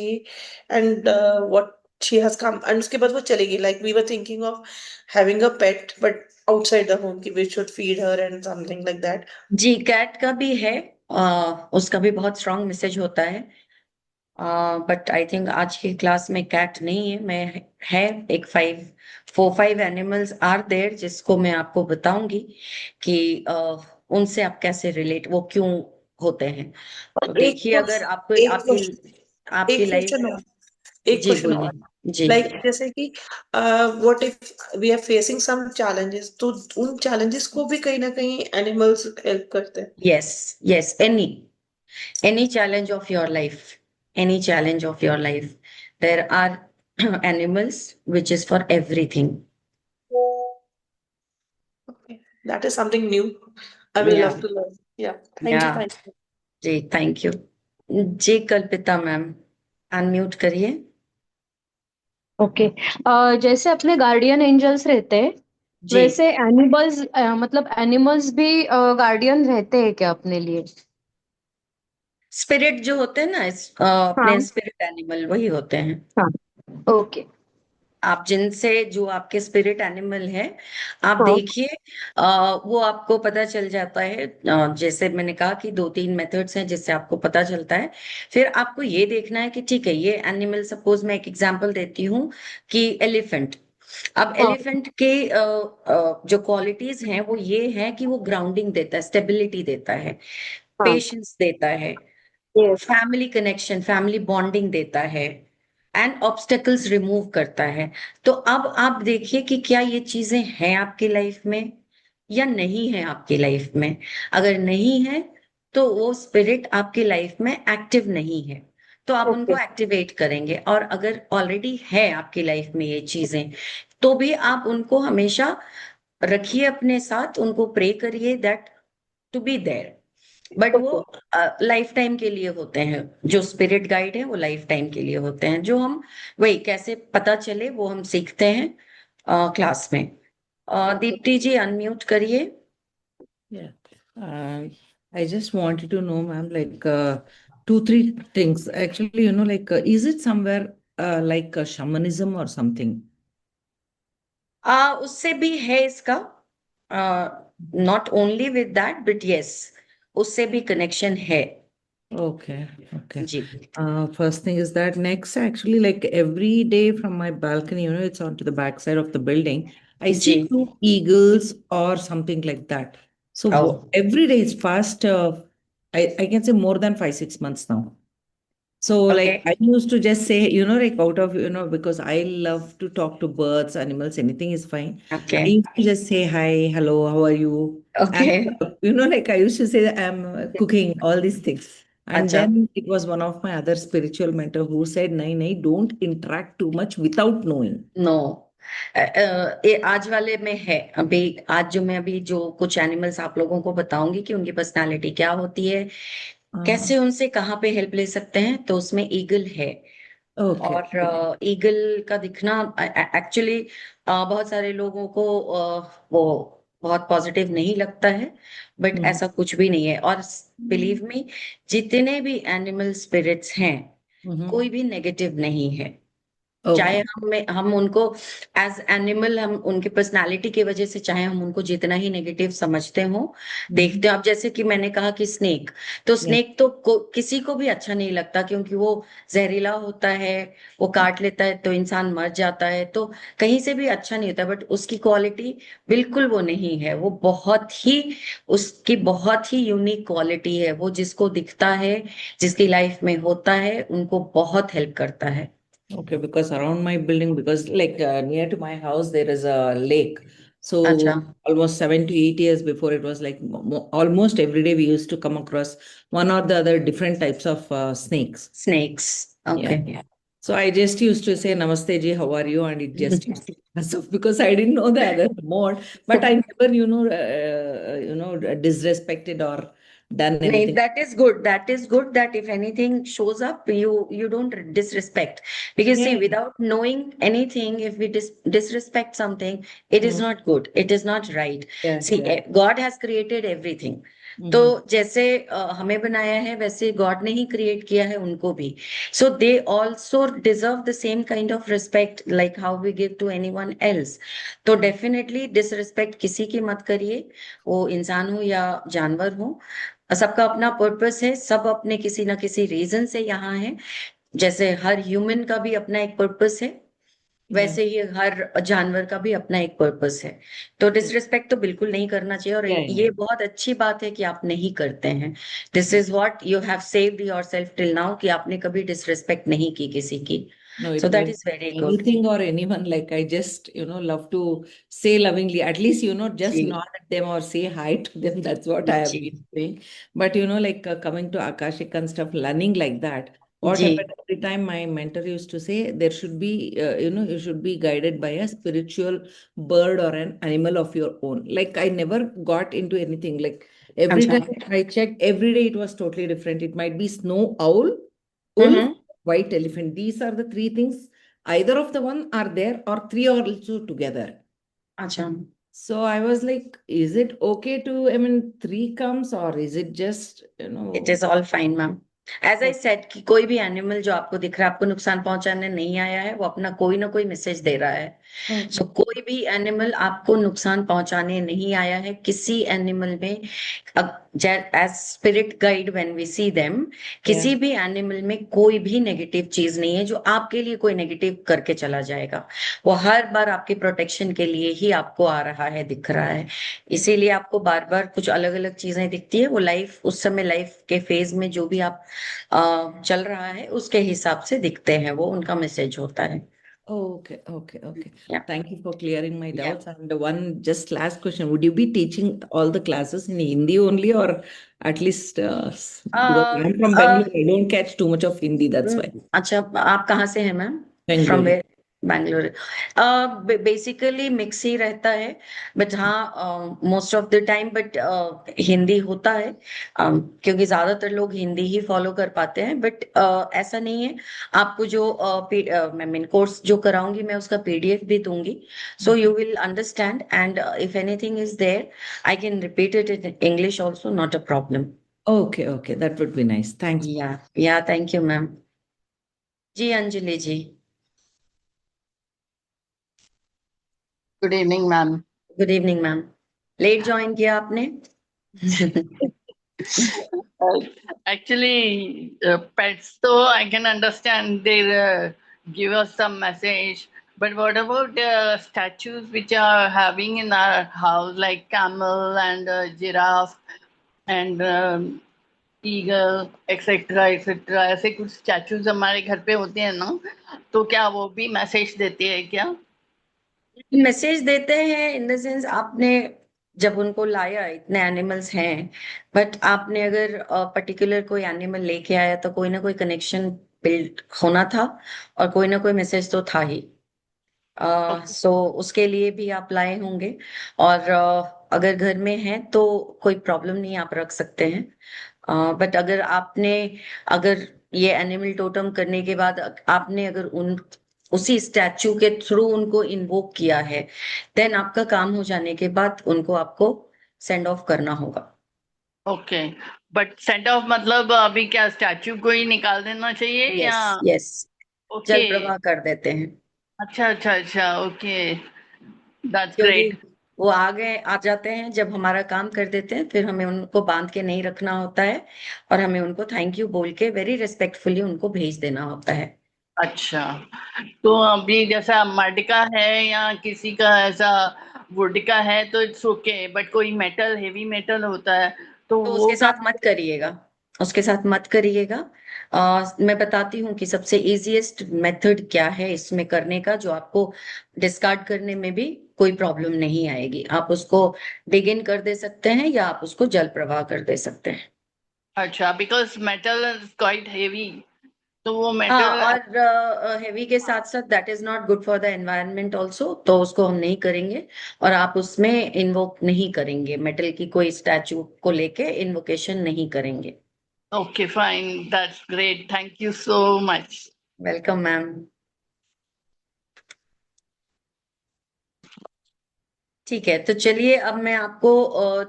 and what she has come, and उसके बाद वो चली गई, like we were thinking of having a pet but outside the home, कि we should feed her and something like that. जी, cat का भी है, उसका भी बहुत स्ट्रांग मैसेज होता है, बट आई थिंक आज की क्लास में कैट नहीं है। मैं है एक 4-5 एनिमल्स आर देयर जिसको मैं आपको बताऊंगी कि उनसे आप कैसे रिलेट, वो क्यों होते हैं। तो और एक देखिए, अगर आपको एक आपकी आपकी एक लाइफ। क्वेश्चन और, एक जी क्वेश्चन और, बोलिए। जी। लाइक जैसे कि what if we are facing some challenges, तो उन चैलेंजेस को भी कहीं ना कहीं एनिमल्स हेल्प करते हैं। Yes. Yes, any challenge of your life, any challenge of your life, there are animals which is for everything. Okay, that is something new. I will Yeah. love to learn. Yeah, thank you, Yeah. thank you. जी, thank you. जी, Kalpita ma'am, unmute करिए। Okay. जैसे अपने guardian angels रहते हैं, जी। वैसे animals, मतलब animals भी गार्डियन रहते हैं क्या अपने लिए? स्पिरिट जो होते हैं ना, हाँ। अपने स्पिरिट एनिमल वही होते हैं। हाँ। ओके। आप जिनसे, जो आपके स्पिरिट एनिमल है, आप हाँ। देखिए, वो आपको पता चल जाता है। जैसे मैंने कहा कि 2-3 मेथड्स हैं जिससे आपको पता चलता है। फिर आपको ये देखना है कि ठीक है, ये एनिमल, सपोज मैं एक एग्जांपल देती हूँ कि एलिफेंट, अब हाँ एलिफेंट के जो क्वालिटीज हैं वो ये है कि वो ग्राउंडिंग देता है, स्टेबिलिटी देता है, हाँ पेशेंस देता है, yes family connection, family bonding देता है, एंड ऑब्स्टेकल्स रिमूव करता है। तो अब आप देखिए कि क्या ये चीजें हैं आपकी लाइफ में या नहीं है आपकी लाइफ में। अगर नहीं है तो वो स्पिरिट आपकी लाइफ में एक्टिव नहीं है, तो आप ओके उनको एक्टिवेट करेंगे। और अगर ऑलरेडी है आपकी लाइफ में ये चीजें, तो भी आप उनको हमेशा रखिए अपने साथ, उनको प्रे करिए that to be there. But वो ओके लाइफ टाइम के लिए होते हैं, जो स्पिरिट गाइड है वो लाइफ टाइम के लिए होते हैं। जो हम वही कैसे पता चले वो हम सीखते हैं क्लास में। ओके दीप्ति जी अनम्यूट करिए। Yeah. Uh, I just wanted to know, ma'am, like two, three things. Actually, like, is it somewhere like shamanism or something? उससे भी है इसका, not only with that but yes, उससे भी कनेक्शन है। Okay, okay. जी First thing is that next, actually, like every day from my balcony, it's onto the backside of the building. I जी see two eagles or something like that. So oh every day is past, I can say more than 5, 6 months now. So, okay like, I used to just say, like, out of, because I love to talk to birds, animals, anything is fine. Okay I used to just say, hi, hello, how are you? And, okay like, I used to say that I'm cooking, all these things. And अच्छा then it was one of my other spiritual mentor who said, nahi, don't interact too much without knowing. No, ये आज वाले में है। अभी आज जो मैं अभी जो कुछ एनिमल्स आप लोगों को बताऊंगी कि उनकी पर्सनालिटी क्या होती है, Uh, कैसे उनसे कहाँ पे हेल्प ले सकते हैं, तो उसमें ईगल है। okay. और ईगल का दिखना एक्चुअली बहुत सारे लोगों को वो बहुत पॉजिटिव नहीं लगता है, बट Mhm. ऐसा कुछ भी नहीं है। और बिलीव मी, जितने भी एनिमल स्पिरिट्स हैं कोई Mhm. भी नेगेटिव नहीं है। चाहे Okay. हम उनको एज एनिमल, हम उनकी पर्सनालिटी की वजह से चाहे हम उनको जितना ही नेगेटिव समझते हो, Mhm. देखते हो। अब जैसे कि मैंने कहा कि स्नेक, तो Yeah. स्नेक तो किसी को भी अच्छा नहीं लगता, क्योंकि वो जहरीला होता है, वो काट लेता है तो इंसान मर जाता है, तो कहीं से भी अच्छा नहीं होता। बट उसकी क्वालिटी बिल्कुल वो नहीं है, वो बहुत ही, उसकी बहुत ही यूनिक क्वालिटी है। वो जिसको दिखता है, जिसकी लाइफ में होता है, उनको बहुत हेल्प करता है। Okay, because around my building, because like near to my house, there is a lake. अच्छा, So almost 7 to 8 years before, it was like almost every day we used to come across one or the other different types of snakes. Snakes, Yeah. Okay. So I just used to say, Namaste ji, how are you? And it just used to pass off because I didn't know the other mode, but I never, disrespected or done नहीं, anything. that is good, that is good, that if anything shows up, you don't disrespect, because see, Yeah. without knowing anything, if we disrespect something, it is Mm. not good, it is not right. Yeah, See, yeah. God has created everything, तो जैसे हमें बनाया है वैसे God ने ही create किया है उनको भी। So they also deserve the same kind of respect like how we give to anyone else. तो डेफिनेटली डिसरिस्पेक्ट किसी की मत करिए, वो इंसान हो या जानवर हो। सबका अपना पर्पस है, सब अपने किसी ना किसी रीजन से यहाँ है। जैसे हर ह्यूमन का भी अपना एक पर्पस है, Yeah. वैसे ही हर जानवर का भी अपना एक पर्पस है। तो डिसरिस्पेक्ट तो बिल्कुल नहीं करना चाहिए, और Yeah, ये बहुत अच्छी बात है कि आप नहीं करते हैं। This is what you have saved yourself till now, कि आपने कभी डिसरिस्पेक्ट नहीं की किसी की। No, so it that was is very good. anything or anyone. Like I just, love to say lovingly, at least, just जी nod at them or say hi to them. That's what I have जी been doing. But, like coming to Akashic and stuff, learning like that, what जी happened every time my mentor used to say, there should be, you should be guided by a spiritual bird or an animal of your own. Like I never got into anything. Like every अच्छा, time I checked, every day it was totally different. It might be snow owl, wolf, hmm, white elephant. These are the three things. Either of the one are there or three are also together. अच्छा। So I was like, is it okay to, I mean, three comes or is it just, it is all fine ma'am. As I said कि कोई भी animal जो आपको दिख रहा है, आपको नुकसान पहुंचाने नहीं आया है, वो अपना कोई ना कोई मैसेज दे रहा है। Okay. सो कोई भी एनिमल आपको नुकसान पहुंचाने नहीं आया है। किसी एनिमल में, as spirit guide when we see them, किसी Yeah. भी एनिमल में कोई भी नेगेटिव चीज नहीं है जो आपके लिए कोई नेगेटिव करके चला जाएगा। वो हर बार आपके प्रोटेक्शन के लिए ही आपको आ रहा है, दिख रहा है। इसीलिए आपको बार बार कुछ अलग अलग चीजें दिखती है। वो लाइफ, उस समय लाइफ के फेज में जो भी आप चल रहा है उसके हिसाब से दिखते हैं, वो उनका मैसेज होता है। Okay, okay, okay. या Thank you for clearing my या doubts. And one just last question. Would you be teaching all the classes in Hindi only, or at least because I'm from Bangalore, I don't catch too much of Hindi, that's why. अच्छा, आप कहाँ से हैं ma'am? From Bangalore. Where? Bangalore. Basically mix ही रहता है, but हाँ most of the time, but Hindi होता है, क्योंकि ज्यादातर लोग हिंदी ही फॉलो कर पाते हैं। बट ऐसा नहीं है। आपको जो मैं मीन कोर्स जो कराऊंगी, मैं उसका पीडीएफ भी दूंगी, so you will understand. And if anything is there, I can repeat it in English also, not a problem. Okay, okay. That would be nice. Thanks. या थैंक यू मैम। जी Anjali ji. Good evening ma'am. Good evening ma'am. Late join किया आपने? Actually, pets, though I can understand they give us some message, but what about statues which are having in our house, like camel and giraffe and eagle, etc., etc. ऐसे कुछ statues हमारे घर पे होते हैं ना, तो क्या वो भी मैसेज देते हैं क्या? मैसेज देते हैं इन द सेंस, आपने जब उनको लाया, इतने एनिमल्स हैं, बट आपने अगर पर्टिकुलर कोई एनिमल लेके आया तो कोई ना कोई कनेक्शन बिल्ड होना था, और कोई ना कोई मैसेज तो था ही। सो उसके लिए भी आप लाए होंगे। और अगर घर में है तो कोई प्रॉब्लम नहीं, आप रख सकते हैं। बट अगर आपने, अगर ये एनिमल टोटम करने के बाद आपने अगर उन उसी स्टैचू के थ्रू उनको इन्वोक किया है, देन आपका काम हो जाने के बाद उनको आपको सेंड ऑफ करना होगा। ओके, बट सेंड ऑफ मतलब अभी क्या स्टैचू को ही निकाल देना चाहिए यस या? यस, ओके, जल प्रवाह कर देते हैं। अच्छा अच्छा अच्छा, ओके, दैट्स क्योंकि ग्रेट। वो आ जाते हैं जब हमारा काम कर देते हैं, फिर हमें उनको बांध के नहीं रखना होता है, और हमें उनको थैंक यू बोल के वेरी रिस्पेक्टफुली उनको भेज देना होता है। अच्छा, तो अभी जैसा मड का है या किसी का ऐसा वुड का है तो इट्स ओके, बट कोई मेटल, हेवी मेटल होता है तो तो वो उसके का? साथ मत करिएगा, उसके साथ मत करिएगा। मैं बताती हूँ कि सबसे इजीएस्ट मेथड क्या है इसमें करने का, जो आपको डिस्कार्ड करने में भी कोई प्रॉब्लम नहीं आएगी। आप उसको डिग इन कर दे सकते हैं, या आप उसको जल प्रवाह कर दे सकते हैं। अच्छा, because metal is quite heavy, तो वो हाँ, मेटल। और हेवी के साथ साथ that is not good for the environment also, तो उसको हम नहीं करेंगे। और आप उसमें इन्वोक नहीं करेंगे, मेटल की कोई स्टैचू को लेके इन्वोकेशन नहीं करेंगे। Okay fine, that's great, thank you so much. Welcome ma'am. ठीक है, तो चलिए अब मैं आपको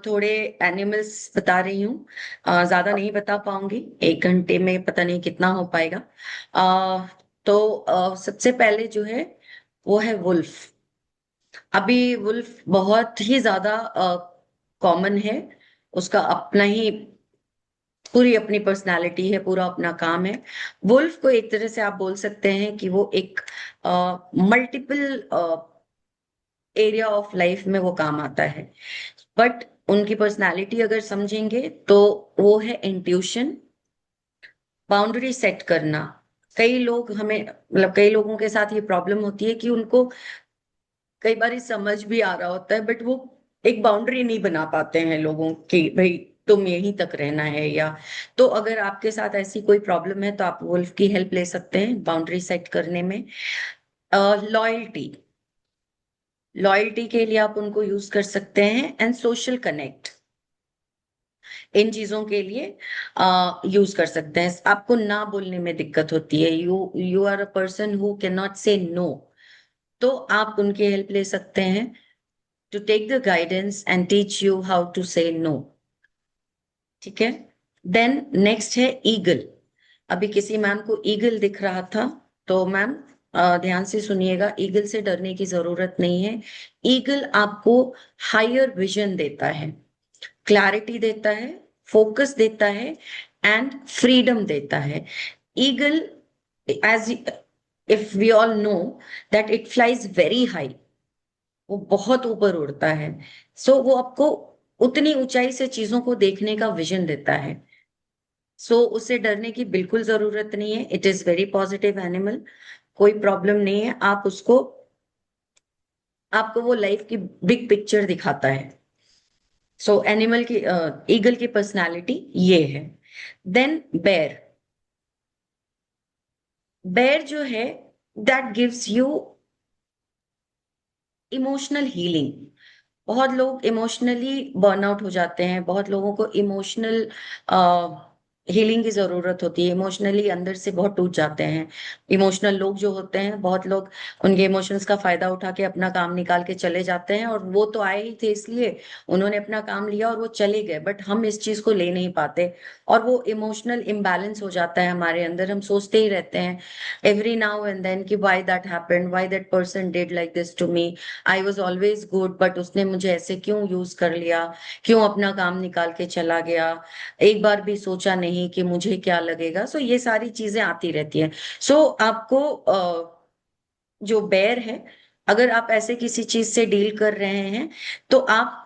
थोड़े एनिमल्स बता रही हूँ। ज्यादा नहीं बता पाऊंगी, 1 घंटे में पता नहीं कितना हो पाएगा। तो सबसे पहले जो है वो है वुल्फ। अभी वुल्फ बहुत ही ज्यादा कॉमन है। उसका अपना ही, पूरी अपनी पर्सनालिटी है, पूरा अपना काम है। वुल्फ को एक तरह से आप बोल सकते हैं कि वो एक मल्टीपल एरिया ऑफ लाइफ में वो काम आता है। बट उनकी पर्सनालिटी अगर समझेंगे तो वो है इंट्यूशन, बाउंड्री सेट करना। कई लोग हमें, मतलब कई लोगों के साथ ये प्रॉब्लम होती है कि उनको कई बार समझ भी आ रहा होता है, बट वो एक बाउंड्री नहीं बना पाते हैं लोगों की, भाई तुम यहीं तक रहना है या। तो अगर आपके साथ ऐसी कोई प्रॉब्लम है तो आप वुल्फ की हेल्प ले सकते हैं बाउंड्री सेट करने में। लॉयल्टी, लॉयल्टी के लिए आप उनको यूज कर सकते हैं। एंड सोशल कनेक्ट, इन चीजों के लिए यूज कर सकते हैं। आपको ना बोलने में दिक्कत होती है, you are a person who can not say no, तो आप उनकी हेल्प ले सकते हैं to take the guidance and teach you how to say no. ठीक है। देन नेक्स्ट है ईगल। अभी किसी मैम को ईगल दिख रहा था, तो मैम ध्यान से सुनिएगा, ईगल से डरने की जरूरत नहीं है। ईगल आपको हायर विजन देता है, क्लैरिटी देता है, फोकस देता है एंड फ्रीडम देता है। Eagle, as if we all know that it flies very high, वो बहुत ऊपर उड़ता है। सो वो आपको उतनी ऊंचाई से चीजों को देखने का विजन देता है। सो उससे डरने की बिल्कुल जरूरत नहीं है। It is very positive animal, कोई प्रॉब्लम नहीं है। आप उसको, आपको वो लाइफ की बिग पिक्चर दिखाता है। सो एनिमल की, ईगल की पर्सनालिटी ये है। देन बेयर, बेयर जो है that gives you emotional healing. बहुत लोग इमोशनली बर्नआउट हो जाते हैं, बहुत लोगों को इमोशनल हीलिंग की जरूरत होती है, इमोशनली अंदर से बहुत टूट जाते हैं। इमोशनल लोग जो होते हैं, बहुत लोग उनके इमोशंस का फायदा उठा के अपना काम निकाल के चले जाते हैं, और वो तो आए ही थे इसलिए उन्होंने अपना काम लिया और वो चले गए, बट हम इस चीज को ले नहीं पाते, और वो इमोशनल इम्बैलेंस हो जाता है हमारे अंदर। हम सोचते ही रहते हैं एवरी नाउ एंड देन कि why that happened, why that person did like this to me, I was always good but उसने मुझे ऐसे क्यों यूज कर लिया, क्यों अपना काम निकाल के चला गया, एक बार भी सोचा नहीं कि मुझे क्या लगेगा। सो ये सारी चीजें आती रहती हैं। सो आपको जो बेर है, अगर आप ऐसे किसी चीज से डील कर रहे हैं तो आप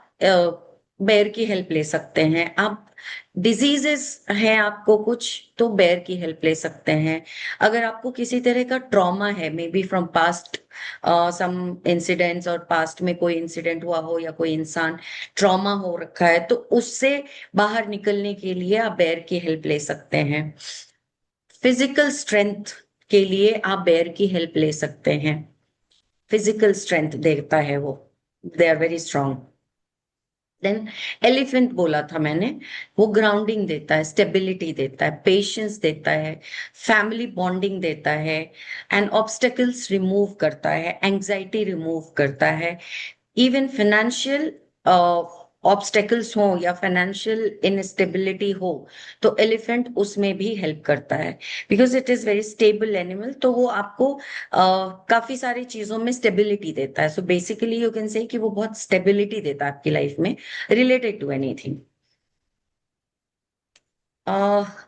बेर की हेल्प ले सकते हैं। आप डिजीजेस हैं आपको कुछ, तो बेर की हेल्प ले सकते हैं। अगर आपको किसी तरह का ट्रॉमा है, maybe from past some incidents, और पास्ट में कोई इंसिडेंट हुआ हो या कोई इंसान ट्रॉमा हो रखा है, तो उससे बाहर निकलने के लिए आप बेर की हेल्प ले सकते हैं। फिजिकल स्ट्रेंथ के लिए आप बेर की हेल्प ले सकते हैं। फिजिकल स्ट्रेंथ देता है वो, they are very strong. Then elephant बोला था मैंने, वो ग्राउंडिंग देता है, स्टेबिलिटी देता है, पेशेंस देता है, फैमिली बॉन्डिंग देता है, एंड ऑब्स्टेकल्स रिमूव करता है, एंग्जाइटी रिमूव करता है। इवन फाइनेंशियल ऑब्स्टेकल्स हो या फाइनेंशियल इनस्टेबिलिटी हो, तो एलिफेंट उसमें भी हेल्प करता है, because it is very stable animal. तो वो आपको काफी सारी चीजों में स्टेबिलिटी देता है। So basically you can say कि वो बहुत स्टेबिलिटी देता है आपकी लाइफ में, related to anything.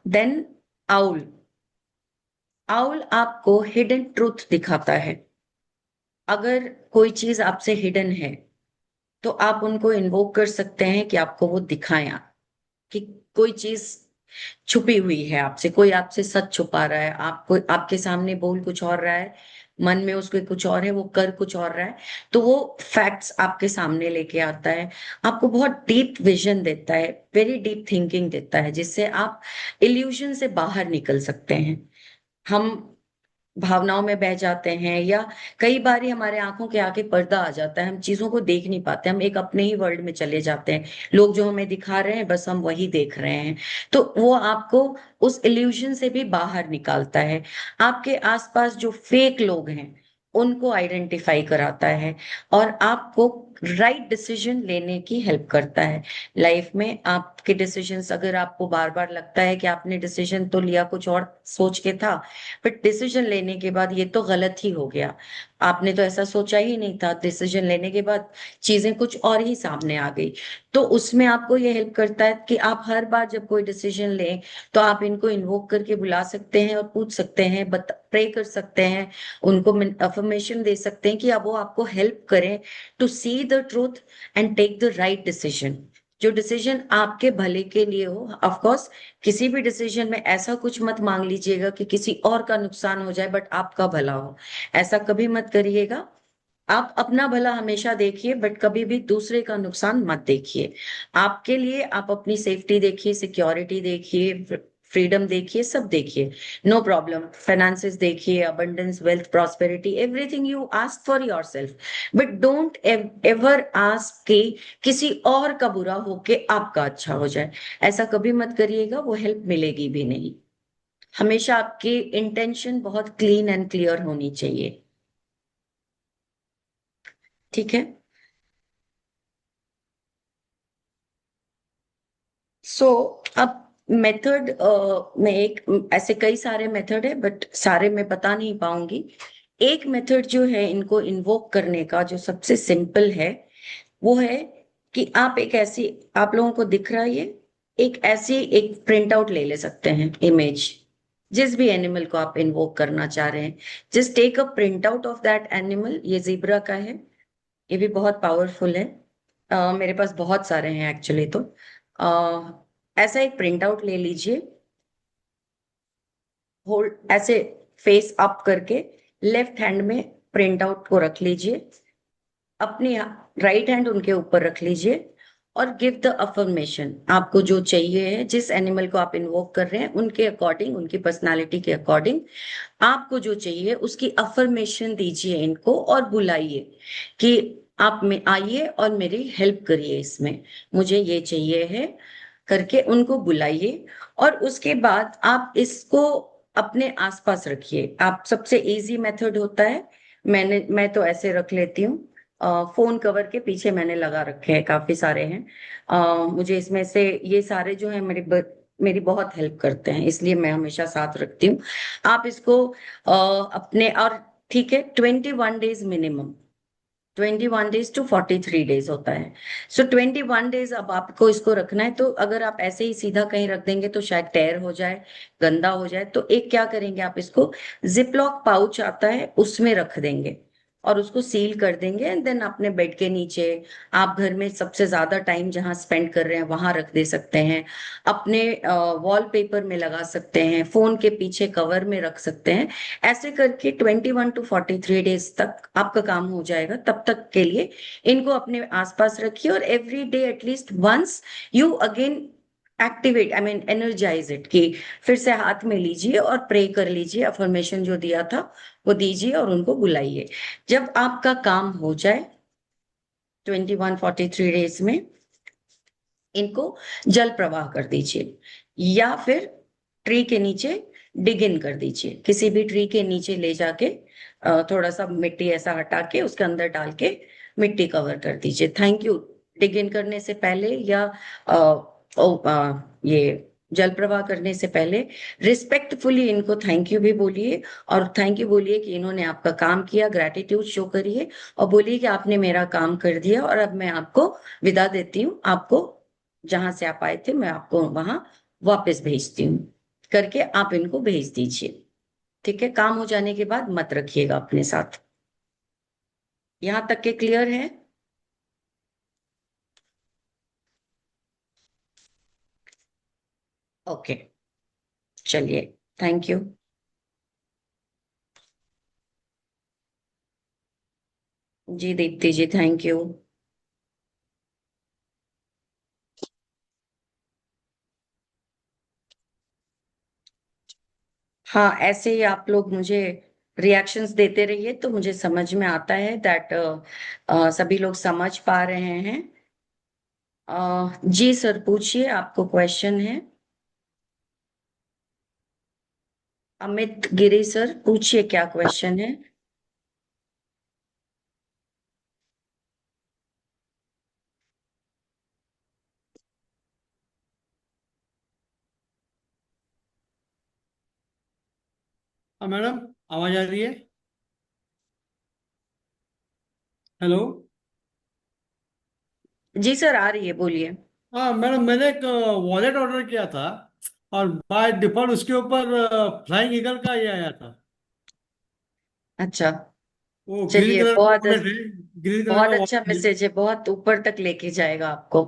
Then owl, owl आपको हिडन ट्रूथ दिखाता है। अगर कोई चीज आपसे हिडन है, तो आप उनको इन्वोक कर सकते हैं कि आपको वो दिखाएं, कि कोई चीज छुपी हुई है आपसे, कोई आपसे सच छुपा रहा है, आपको आपके सामने बोल कुछ और रहा है, मन में उसके कुछ और है, वो कर कुछ और रहा है, तो वो फैक्ट्स आपके सामने लेके आता है। आपको बहुत डीप विजन देता है, वेरी डीप थिंकिंग देता है, जिससे आप इल्यूजन से बाहर निकल सकते हैं। हम भावनाओं में बह जाते हैं, या कई बार ही हमारे आंखों के आगे पर्दा आ जाता है, हम चीजों को देख नहीं पाते, हम एक अपने ही वर्ल्ड में चले जाते हैं, लोग जो हमें दिखा रहे हैं बस हम वही देख रहे हैं। तो वो आपको उस इल्यूजन से भी बाहर निकालता है। आपके आसपास जो फेक लोग हैं उनको आइडेंटिफाई कराता है, और आपको राइट डिसीजन लेने की हेल्प करता है। लाइफ में आपके डिसीजंस, अगर आपको बार बार लगता है कि आपने डिसीजन तो लिया कुछ और सोच के था, बट डिसीजन लेने के बाद ये तो गलत ही हो गया, आपने तो ऐसा सोचा ही नहीं था, डिसीजन लेने के बाद चीजें कुछ और ही सामने आ गई, तो उसमें आपको ये हेल्प करता है कि आप हर बार जब कोई डिसीजन लें, तो आप इनको इन्वोक करके बुला सकते हैं और पूछ सकते हैं, प्रे कर सकते हैं, उनको अफर्मेशन दे सकते हैं कि अब वो आपको हेल्प करें to see the truth and take the right decision, जो डिसीजन आपके भले के लिए हो। ऑफ कोर्स किसी भी डिसीजन में ऐसा कुछ मत मांग लीजिएगा कि किसी और का नुकसान हो जाए बट आपका भला हो, ऐसा कभी मत करिएगा। आप अपना भला हमेशा देखिए, बट कभी भी दूसरे का नुकसान मत देखिए। आपके लिए आप अपनी सेफ्टी देखिए, सिक्योरिटी देखिए, फ्रीडम देखिए, सब देखिए, नो प्रॉब्लम। फाइनेंसेस देखिए, abundance, wealth, prosperity, everything you ask for yourself, but don't ever ask कि किसी और का बुरा हो के आपका अच्छा हो जाए। ऐसा कभी मत करिएगा, वो हेल्प मिलेगी भी नहीं। हमेशा आपकी इंटेंशन बहुत क्लीन एंड क्लियर होनी चाहिए, ठीक है। सो अब मेथड में एक ऐसे कई सारे मेथड है, बट सारे मैं बता नहीं पाऊंगी। एक मेथड जो है इनको इन्वोक करने का, जो सबसे सिंपल है, वो है कि आप एक ऐसी, आप लोगों को दिख रहा है ये, एक ऐसी एक प्रिंट आउट ले सकते हैं इमेज, जिस भी एनिमल को आप इन्वोक करना चाह रहे हैं। Just take a print out of that animal. ये जिब्रा का है, ये भी बहुत पावरफुल है। मेरे पास बहुत सारे हैं एक्चुअली। तो ऐसा एक प्रिंट आउट ले लीजिए, होल्ड ऐसे, फेस अप करके लेफ्ट हैंड में प्रिंट आउट को रख लीजिए, अपनी राइट हैंड उनके ऊपर रख लीजिए, और गिव द अफर्मेशन। आपको जो चाहिए है, जिस एनिमल को आप इन्वोक कर रहे हैं, उनके अकॉर्डिंग, उनकी पर्सनालिटी के अकॉर्डिंग आपको जो चाहिए उसकी अफर्मेशन दीजिए इनको, और बुलाइए कि आप में आइए और मेरी हेल्प करिए इसमें, मुझे ये चाहिए है करके उनको बुलाइए। और उसके बाद आप इसको अपने आसपास रखिए। आप सबसे इजी मेथड होता है, मैं तो ऐसे रख लेती हूँ, फोन कवर के पीछे मैंने लगा रखे हैं, काफी सारे हैं। मुझे इसमें से ये सारे जो है मेरी बहुत हेल्प करते हैं, इसलिए मैं हमेशा साथ रखती हूँ। आप इसको अपने, और ठीक है, 21 days minimum, 21 days to 43 days होता है। सो 21 डेज अब आपको इसको रखना है। तो अगर आप ऐसे ही सीधा कहीं रख देंगे तो शायद टेयर हो जाए, गंदा हो जाए। तो एक क्या करेंगे, आप इसको जिपलॉक पाउच आता है उसमें रख देंगे, और उसको सील कर देंगे, एंड देन अपने बेड के नीचे, आप घर में सबसे ज्यादा टाइम जहां स्पेंड कर रहे हैं वहां रख दे सकते हैं, अपने वॉलपेपर में लगा सकते हैं, फोन के पीछे कवर में रख सकते हैं। ऐसे करके 21 to 43 डेज तक आपका काम हो जाएगा। तब तक के लिए इनको अपने आसपास रखिए, और every day at least once you again activate, I mean energize it, कि फिर से हाथ में लीजिए और प्रे कर लीजिए, अफर्मेशन जो दिया था वो दीजिए और उनको बुलाइए। जब आपका काम हो जाए 21 43 डेज में, इनको जल प्रवाह कर दीजिए, या फिर ट्री के नीचे डिग इन कर दीजिए। किसी भी ट्री के नीचे ले जाके थोड़ा सा मिट्टी ऐसा हटा के उसके अंदर डाल के मिट्टी कवर कर दीजिए। थैंक यू डिग इन करने से पहले, या ये जल प्रवाह करने से पहले रिस्पेक्टफुली इनको थैंक यू भी बोलिए, और थैंक यू बोलिए कि इन्होंने आपका काम किया, ग्रेटिट्यूड शो करिए, और बोलिए कि आपने मेरा काम कर दिया और अब मैं आपको विदा देती हूँ। आपको जहां से आप आए थे मैं आपको वहां वापस भेजती हूँ करके आप इनको भेज दीजिए। ठीक है, काम हो जाने के बाद मत रखिएगा अपने साथ। यहां तक के क्लियर है? ओके, चलिए, थैंक यू। जी दीप्ति जी, थैंक यू। हाँ, ऐसे ही आप लोग मुझे रिएक्शंस देते रहिए, तो मुझे समझ में आता है दैट सभी लोग समझ पा रहे हैं। जी सर, पूछिए, आपको क्वेश्चन है? अमित गिरी सर, पूछिए, क्या क्वेश्चन है? हाँ मैडम, आवाज आ रही है? हेलो। जी सर, आ रही है, बोलिए। हाँ मैडम, मैंने एक वॉलेट ऑर्डर किया था, और बाय डिफॉल्ट उसके ऊपर फ्लाइंग ईगल का ये आया था। अच्छा, वो ग्रीन चलिए, कलर का बहुत वॉलेट है। ग्रीन कलर बहुत का अच्छा वॉलेट है। मैसेज है, बहुत ऊपर तक लेके जाएगा आपको।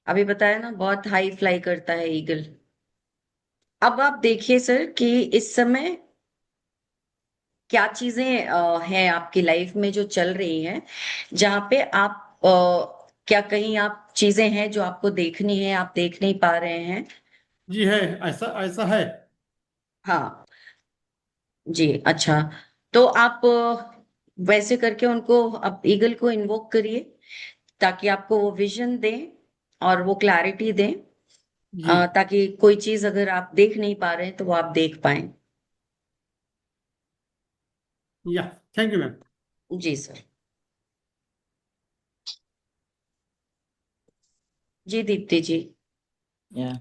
अभी बताया ना, बहुत हाई फ्लाई करता है ईगल। अब आप देखिए सर कि इस समय क्या चीजें हैं आपकी लाइफ में जो चल रही हैं, जहाँ पे आप क्या कहीं आप चीजें हैं जो आपको देखनी है, आप देख नहीं पा रहे हैं? जी है, ऐसा ऐसा है। हाँ जी, अच्छा। तो आप वैसे करके उनको, आप ईगल को इन्वोक करिए, ताकि आपको वो विजन दें और वो क्लैरिटी दें, जी। ताकि कोई चीज अगर आप देख नहीं पा रहे हैं तो वो आप देख पाए। Yeah, thank you ma'am. जी सर। जी दीप्ति जी। या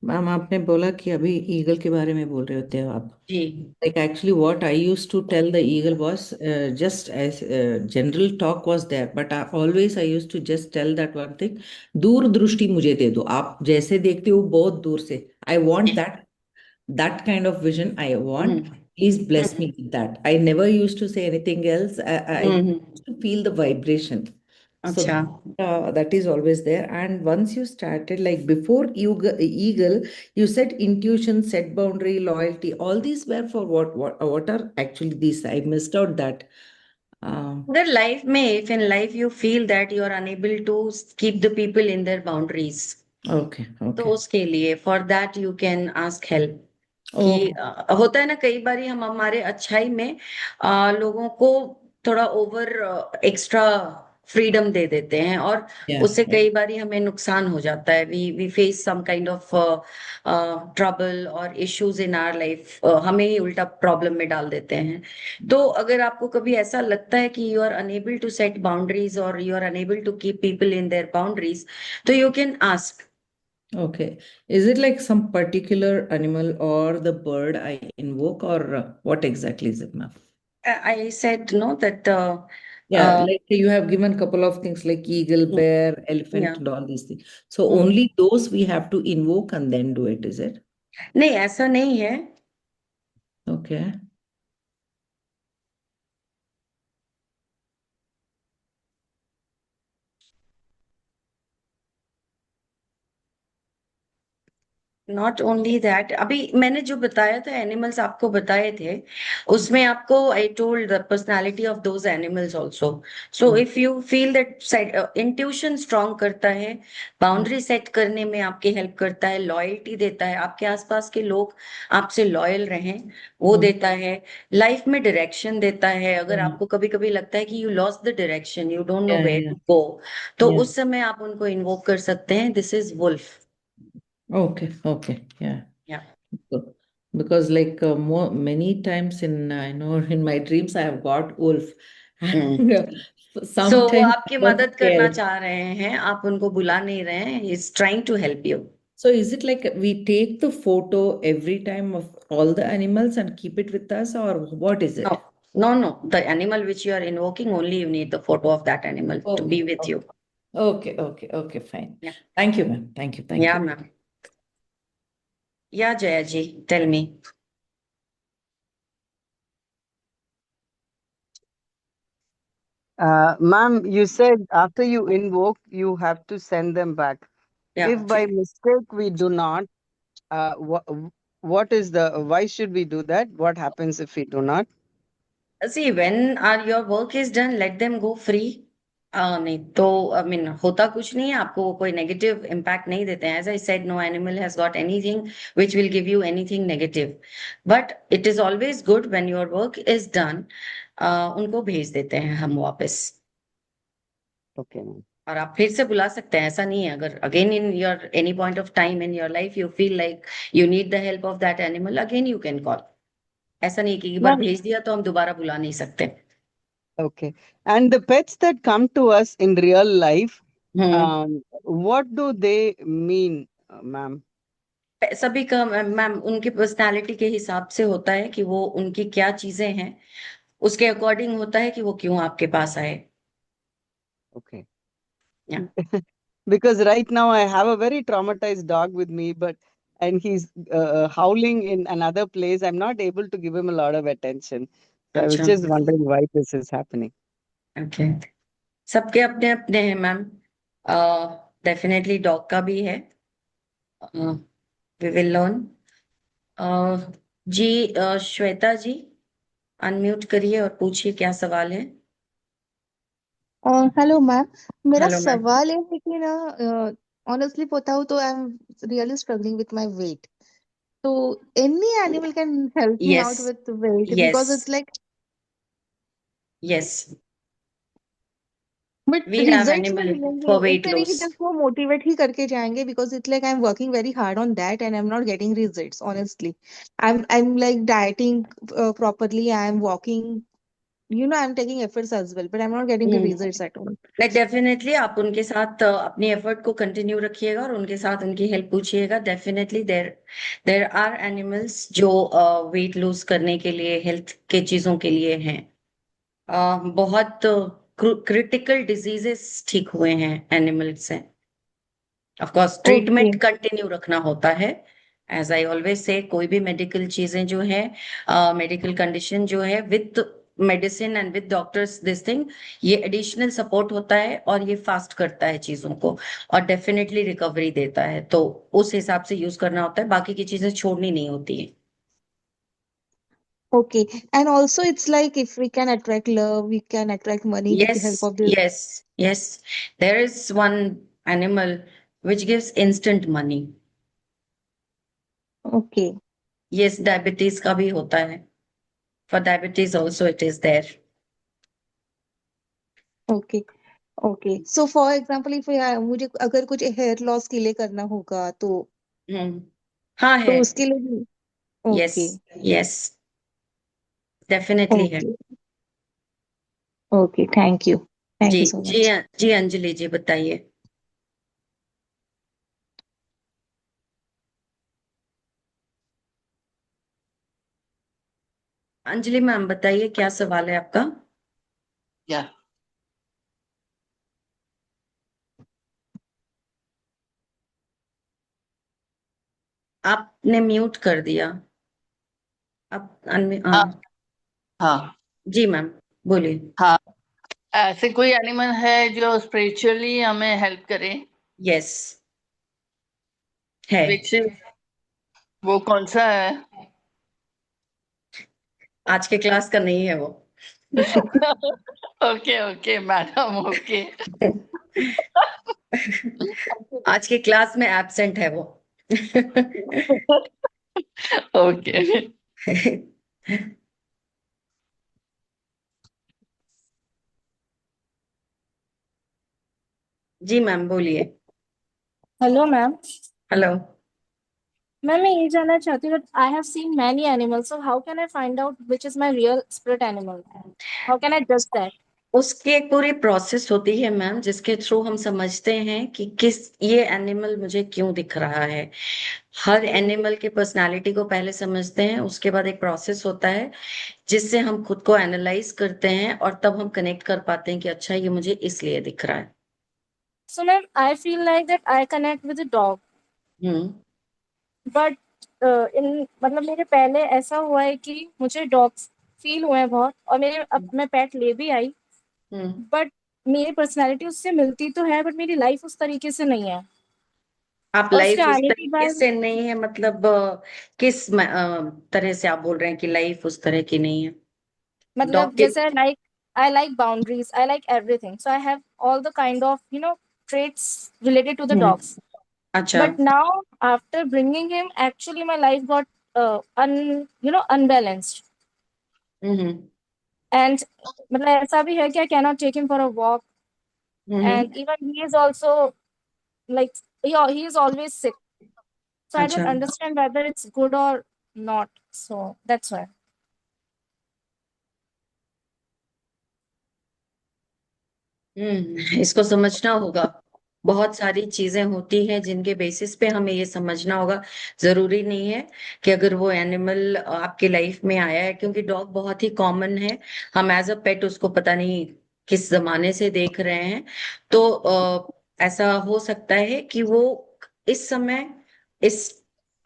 मैम आपने बोला कि अभी ईगल के बारे में बोल रहे होते हो आप. जी. Like actually, what I used to tell the eagle was just as general talk was there, but I used to just tell that one thing. दूर दृष्टि मुझे दे दो, आप जैसे देखते हो बहुत दूर से. I want that kind of vision. I want. Hmm. Please bless hmm. me with that. I never used to say anything else. I hmm. used to feel the vibration. So अच्छा. that is always there. And once you started, like before you eagle, you said intuition, set boundary, loyalty. All these were for what? What are actually these? I missed out that. Um, अगर life में, if in life you feel that you are unable to keep the people in their boundaries, okay, तो okay, उसके लिए for that you can ask help. कि okay. होता है ना, कई बारी हम हमारे अच्छाई में लोगों को थोड़ा ओवर एक्स्ट्रा फ्रीडम दे देते हैं, और Yeah, उससे yeah. कई बारी हमें नुकसान हो जाता है. We face some kind of trouble और इश्यूज इन आवर लाइफ, हमें ही उल्टा प्रॉब्लम में डाल देते हैं. तो अगर आपको कभी ऐसा लगता है कि you are unable to set boundaries और you are unable to keep people in their boundaries, तो you can ask. Okay. Is it like some particular animal or the bird I invoke, or what exactly is it, ma'am? I said no that Yeah, like you have given a couple of things like eagle, bear, elephant, yeah. and all these things. So only those we have to invoke and then do it, is it? नहीं, ऐसा नहीं है. Okay. Not only that, अभी मैंने जो बताया था animals आपको बताए थे, उसमें आपको I told the personality of those animals also. So if you feel that intuition strong करता है, बाउंड्री सेट करने में आपकी हेल्प करता है, लॉयल्टी देता है, आपके आसपास के लोग आपसे लॉयल रहें वो देता है, लाइफ में डायरेक्शन देता है. अगर आपको कभी कभी लगता है कि you lost the direction, you don't know Yeah, where yeah, to go, तो yeah. उस समय आप उनको इन्वोक कर सकते हैं. This is wolf. Okay, okay, yeah. या. So, because like many times in I know in my dreams I have got wolf, and सो वो sometimes आपकी I got मदद करना scared. चाह रहे हैं, आप उनको बुला नहीं रहे हैं. Is trying to help you. So is it like we take the photo every time of all the animals and keep it with us, or what is no, it? No, no. The animal which you are invoking, only you need the photo of that animal to be Okay, with you. okay, okay, okay, fine. या. Thank you, ma'am. Thank you, thank yeah you. Ma'am. Yeah Jaya ji, tell me. Ma'am, you said after you invoke, you have to send them back. या. If by mistake we do not, what is the, why should we do that? What happens if we do not? See when are your work is done, let them go free. नहीं तो I mean होता कुछ नहीं है, आपको वो कोई negative impact नहीं देते हैं. As I said, no animal has got anything which will give you anything negative, but it is always good when your work is done. उनको भेज देते हैं हम वापस. Okay, ma'am. और आप फिर से बुला सकते हैं, ऐसा नहीं है. अगर again in your any point of time in your life you feel like you need the help of that animal, again you can call. ऐसा नहीं कि एक बार Ma'am, भेज दिया तो हम दोबारा बुला नहीं सकते. okay. And the pets that come to us in real life, hmm. what do they mean, ma'am? सभी का मैम उनकी पर्सनालिटी के हिसाब से होता है कि वो उनकी क्या चीजें हैं, उसके अकॉर्डिंग होता है कि वो क्यों आपके पास आए. Okay. या. Because right now I have a very traumatized dog with me, and he's howling in another place. I'm not able to give him a lot of attention. So I was अच्छा. just wondering why this is happening. Okay. सबके अपने अपने हैं ma'am. Definitely dog का भी है. We will learn. जी. Shweta ji, unmute करिए और पूछिए क्या सवाल है. हेलो मैम, मेरा हेलो मैम. सवाल है कि ना, ऑनेस्टली बताऊँ तो I am really struggling with my weight. तो any animal can help me yes. Out with weight because yes. It's like, yes. But we have results नहीं एनिमल मिलेंगे. फॉर वेट ऐसे नहीं कि लॉस. जस्ट वो motivate ही करके जाएंगे because it's like I am working very hard on that and I am not getting results honestly. I am like dieting properly, I am walking I'm taking efforts as well, but I'm not getting the results at all. Like definitely आप उनके साथ अपनी effort को continue रखिएगा और उनके साथ उनकी हेल्प पूछिएगा. Definitely there there are animals जो वेट लूज करने के लिए हेल्थ के चीजों के लिए हैं. बहुत क्रिटिकल डिजीजेस ठीक हुए हैं एनिमल्स से. Of course treatment Okay. Continue रखना होता है. एज आई ऑलवेज से कोई भी मेडिकल चीजें जो है मेडिकल कंडीशन जो है with medicine and with doctors this thing ये एडिशनल सपोर्ट होता है और ये फास्ट करता है चीजों को और डेफिनेटली रिकवरी देता है. तो उस हिसाब से यूज करना होता है. बाकी की चीजें छोड़नी नहीं होती है. Okay. And also, it's like if we can attract love, we can attract money with the help Yes, of this. yes, yes. There is one animal which gives instant money. Okay. Yes, diabetes का भी होता है. For diabetes also it is there. Okay. Okay. So, for example, if मुझे अगर कुछ hair loss के लिए करना होगा तो हाँ है. उसके लिए भी. Yes, Okay. yes, definitely है. Okay. Okay. Thank you. Thank ji you so ji much. जी अंजलि जी बताइए. अंजलि मैम बताइए क्या सवाल है आपका. Yeah. आपने म्यूट कर दिया. आप हाँ हाँ जी मैम बोलिए. हाँ. ऐसे कोई एनिमल है जो स्पिरिचुअली हमें हेल्प करे? यस है. विच वो कौन सा है? आज के क्लास का नहीं है वो. Okay okay madam okay. आज के क्लास में एब्सेंट है वो. ओके. जी मैम बोलिए. Hello ma'am. हेलो. मैम मैं ये जानना चाहती हूँ I have seen many animals so how can I find out which is my real spirit animal? How can I जज दैट? उसकी एक पूरी प्रोसेस होती है मैम जिसके थ्रू हम समझते हैं कि किस ये एनिमल मुझे क्यों दिख रहा है. हर एनिमल के पर्सनालिटी को पहले समझते हैं उसके बाद एक प्रोसेस होता है जिससे हम खुद को एनालाइज करते हैं और तब हम कनेक्ट कर पाते हैं कि अच्छा ये मुझे इसलिए दिख रहा है. So ma'am I feel like that I connect with the dog hmm but in मतलब मेरे पहले ऐसा हुआ है कि मुझे डॉग्स फील हुए हैं बहुत और मेरे अब मैं पेट ले भी आई हम्म. बट मेरी पर्सनालिटी उससे मिलती तो है बट मेरी लाइफ उस तरीके से नहीं है. आप और उसके लाइफ उस आने के तरीके बाद से नहीं है मतलब किस तरह से आप बोल रहे हैं कि लाइफ उस तरह की नहीं है. मतलब डॉग के. जैसे I like boundaries, I like everything, so I have all the kind of traits related to the hmm. dogs. अच्छा. But now after bringing him, actually my life got unbalanced. Hmm And मतलब ऐसा भी है कि I cannot take him for a walk, and hmm. even he is also like he is always sick. So I अच्छा. don't understand whether it's good or not. So that's why. इसको समझना होगा. बहुत सारी चीजें होती हैं जिनके बेसिस पे हमें ये समझना होगा. जरूरी नहीं है कि अगर वो एनिमल आपके लाइफ में आया है क्योंकि डॉग बहुत ही कॉमन है. हम एज अ पेट उसको पता नहीं किस जमाने से देख रहे हैं. तो ऐसा हो सकता है कि वो इस समय इस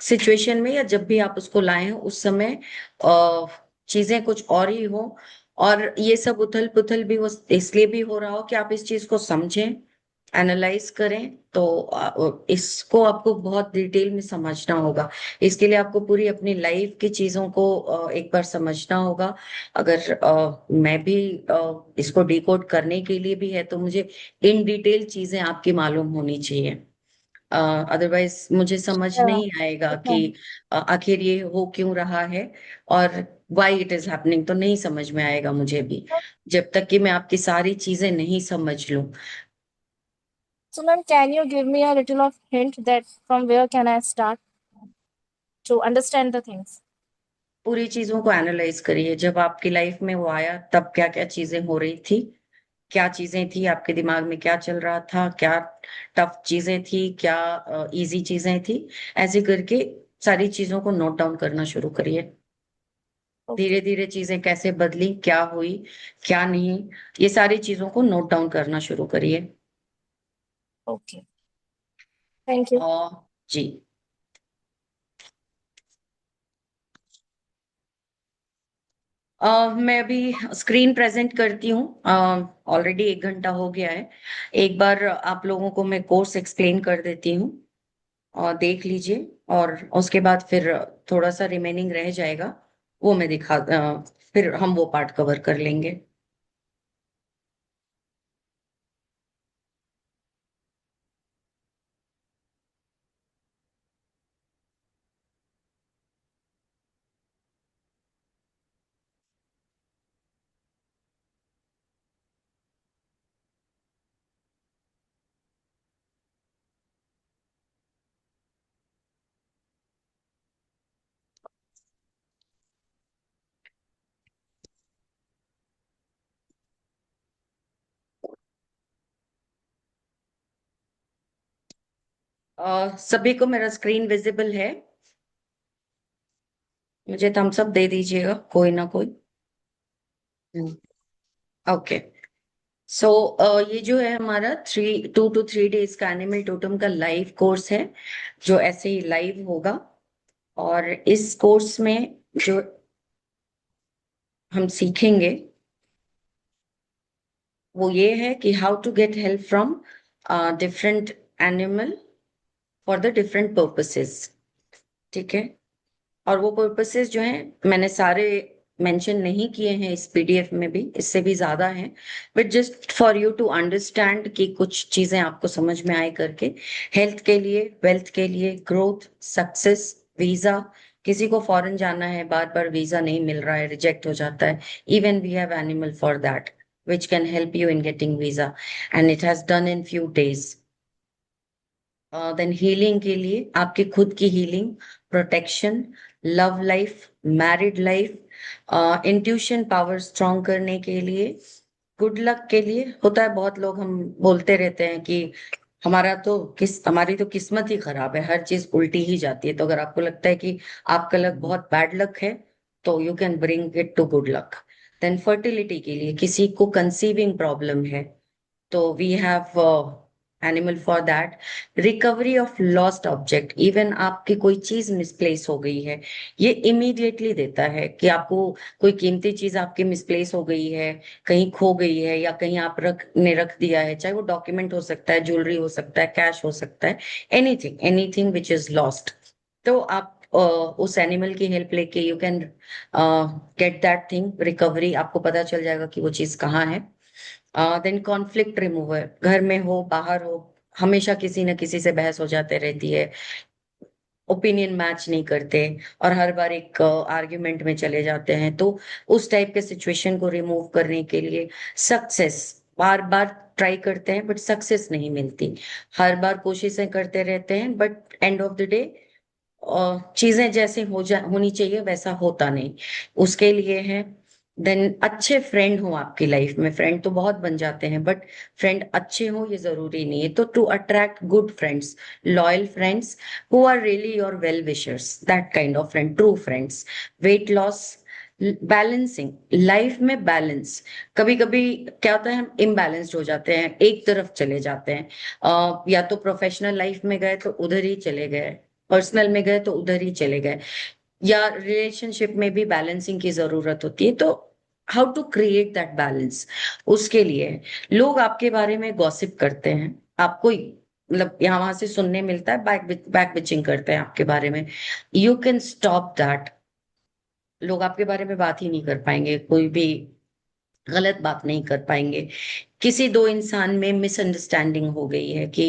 सिचुएशन में या जब भी आप उसको लाए हो उस समय चीजें कुछ और ही हो. और ये सब उथल पुथल भी वो इसलिए भी हो रहा हो कि आप इस चीज को समझें एनालाइज करें. तो इसको आपको बहुत डिटेल में समझना होगा. इसके लिए आपको पूरी अपनी लाइफ की चीजों को एक बार समझना होगा. अगर मैं भी इसको डिकोड करने के लिए भी है तो मुझे इन डिटेल चीजें आपकी मालूम होनी चाहिए. अदरवाइज मुझे समझ नहीं आएगा कि आखिर ये हो क्यों रहा है और व्हाई इट इज हैपनिंग. तो नहीं समझ में आएगा मुझे भी जब तक कि मैं आपकी सारी चीजें नहीं समझ लूं. So ma'am, can you give me a little of hint that from where can I start to understand the things? पूरी चीजों को एनालाइज करिए। जब आपकी लाइफ में वो आया तब क्या क्या चीजें हो रही थी, क्या चीजें थी आपके दिमाग में, क्या चल रहा था, क्या टफ चीजें थी, क्या इजी चीजें थी। ऐसे करके सारी चीजों को नोट डाउन करना शुरू करिए। धीरे ओके धीरे चीजें कैसे बदली, क्या हुई, क्या नहीं, ये सारी चीजों को नोट डाउन करना शुरू करिए। Okay thank you. और जी, मैं अभी स्क्रीन प्रेजेंट करती हूँ। ऑलरेडी 1 घंटा हो गया है। एक बार आप लोगों को मैं कोर्स एक्सप्लेन कर देती हूँ और देख लीजिए, और उसके बाद फिर थोड़ा सा रिमेनिंग रह जाएगा, वो मैं फिर हम वो पार्ट कवर कर लेंगे। सभी को मेरा स्क्रीन विजिबल है? मुझे थम्स अप दे दीजिएगा कोई ना कोई। ओके। सो ये जो है हमारा 2 to 3 days का एनिमल टोटम का लाइव कोर्स है, जो ऐसे ही लाइव होगा। और इस कोर्स में जो हम सीखेंगे वो ये है कि how to get help from different animal for the different purposes. ठीक है। और वो पर्पसेस जो हैं मैंने सारे मेंशन नहीं किए हैं इस पीडीएफ में भी, इससे भी ज्यादा हैं, but just for you to understand कि कुछ चीजें आपको समझ में आए करके। हेल्थ के लिए, वेल्थ के लिए, ग्रोथ, सक्सेस, वीजा। किसी को फॉरेन जाना है, बार बार वीजा नहीं मिल रहा है, रिजेक्ट हो जाता है, even we have animal for that which can help you in getting visa, and it has done in few days. Then healing के लिए आपकी खुद की healing, protection, love life, married life, intuition power strong करने के लिए, good luck के लिए। होता है बहुत लोग हम बोलते रहते हैं कि हमारी तो किस्मत ही खराब है, हर चीज उल्टी ही जाती है। तो अगर आपको लगता है कि आपका लक बहुत बैड लक है, तो you can bring it to good luck. Then fertility के लिए, किसी को कंसीविंग प्रॉब्लम है तो we have animal for that. Recovery of lost object, even आपकी कोई चीज मिसप्लेस हो गई है, ये इमीडिएटली देता है कि आपको कोई कीमती चीज आपकी मिसप्लेस हो गई है, कहीं खो गई है, या कहीं आप रख दिया है, चाहे वो डॉक्यूमेंट हो सकता है, ज्वेलरी हो सकता है, कैश हो सकता है, anything anything which is lost. तो आप उस एनिमल की हेल्प लेके you can get that thing recovery, आपको पता चल जाएगा कि वो चीज कहाँ है। देन कॉन्फ्लिक्ट रिमूवर, घर में हो बाहर हो, हमेशा किसी न किसी से बहस हो जाते रहती है, ओपिनियन मैच नहीं करते, और हर बार एक आर्ग्यूमेंट में चले जाते हैं। तो उस टाइप के सिचुएशन को रिमूव करने के लिए, सक्सेस, बार बार ट्राई करते हैं बट सक्सेस नहीं मिलती, हर बार कोशिशें करते रहते हैं but end of the day चीजें जैसे होनी चाहिए वैसा होता नहीं, उसके लिए है। देन अच्छे फ्रेंड हो आपकी लाइफ में, फ्रेंड तो बहुत बन जाते हैं बट फ्रेंड अच्छे हो ये जरूरी नहीं है। तो to attract good friends, loyal friends who are really your well wishers, that kind of friend, true friends. Weight loss, balancing, life में बैलेंस। कभी कभी क्या होता है, हम इम्बैलेंस्ड हो जाते हैं, एक तरफ चले जाते हैं। या तो प्रोफेशनल लाइफ में गए तो उधर ही चले गए, पर्सनल में गए तो उधर ही चले गए, या रिलेशनशिप में भी बैलेंसिंग की जरूरत होती है। तो how to create that balance, उसके लिए लोग आपके बारे में गॉसिप करते हैं, आपको मतलब यहाँ वहां से सुनने मिलता है, बैक बिचिंग करते हैं आपके बारे में। You can stop that. लोग आपके बारे में बात ही नहीं कर पाएंगे, कोई भी गलत बात नहीं कर पाएंगे। किसी दो इंसान में मिसअंडरस्टैंडिंग हो गई है कि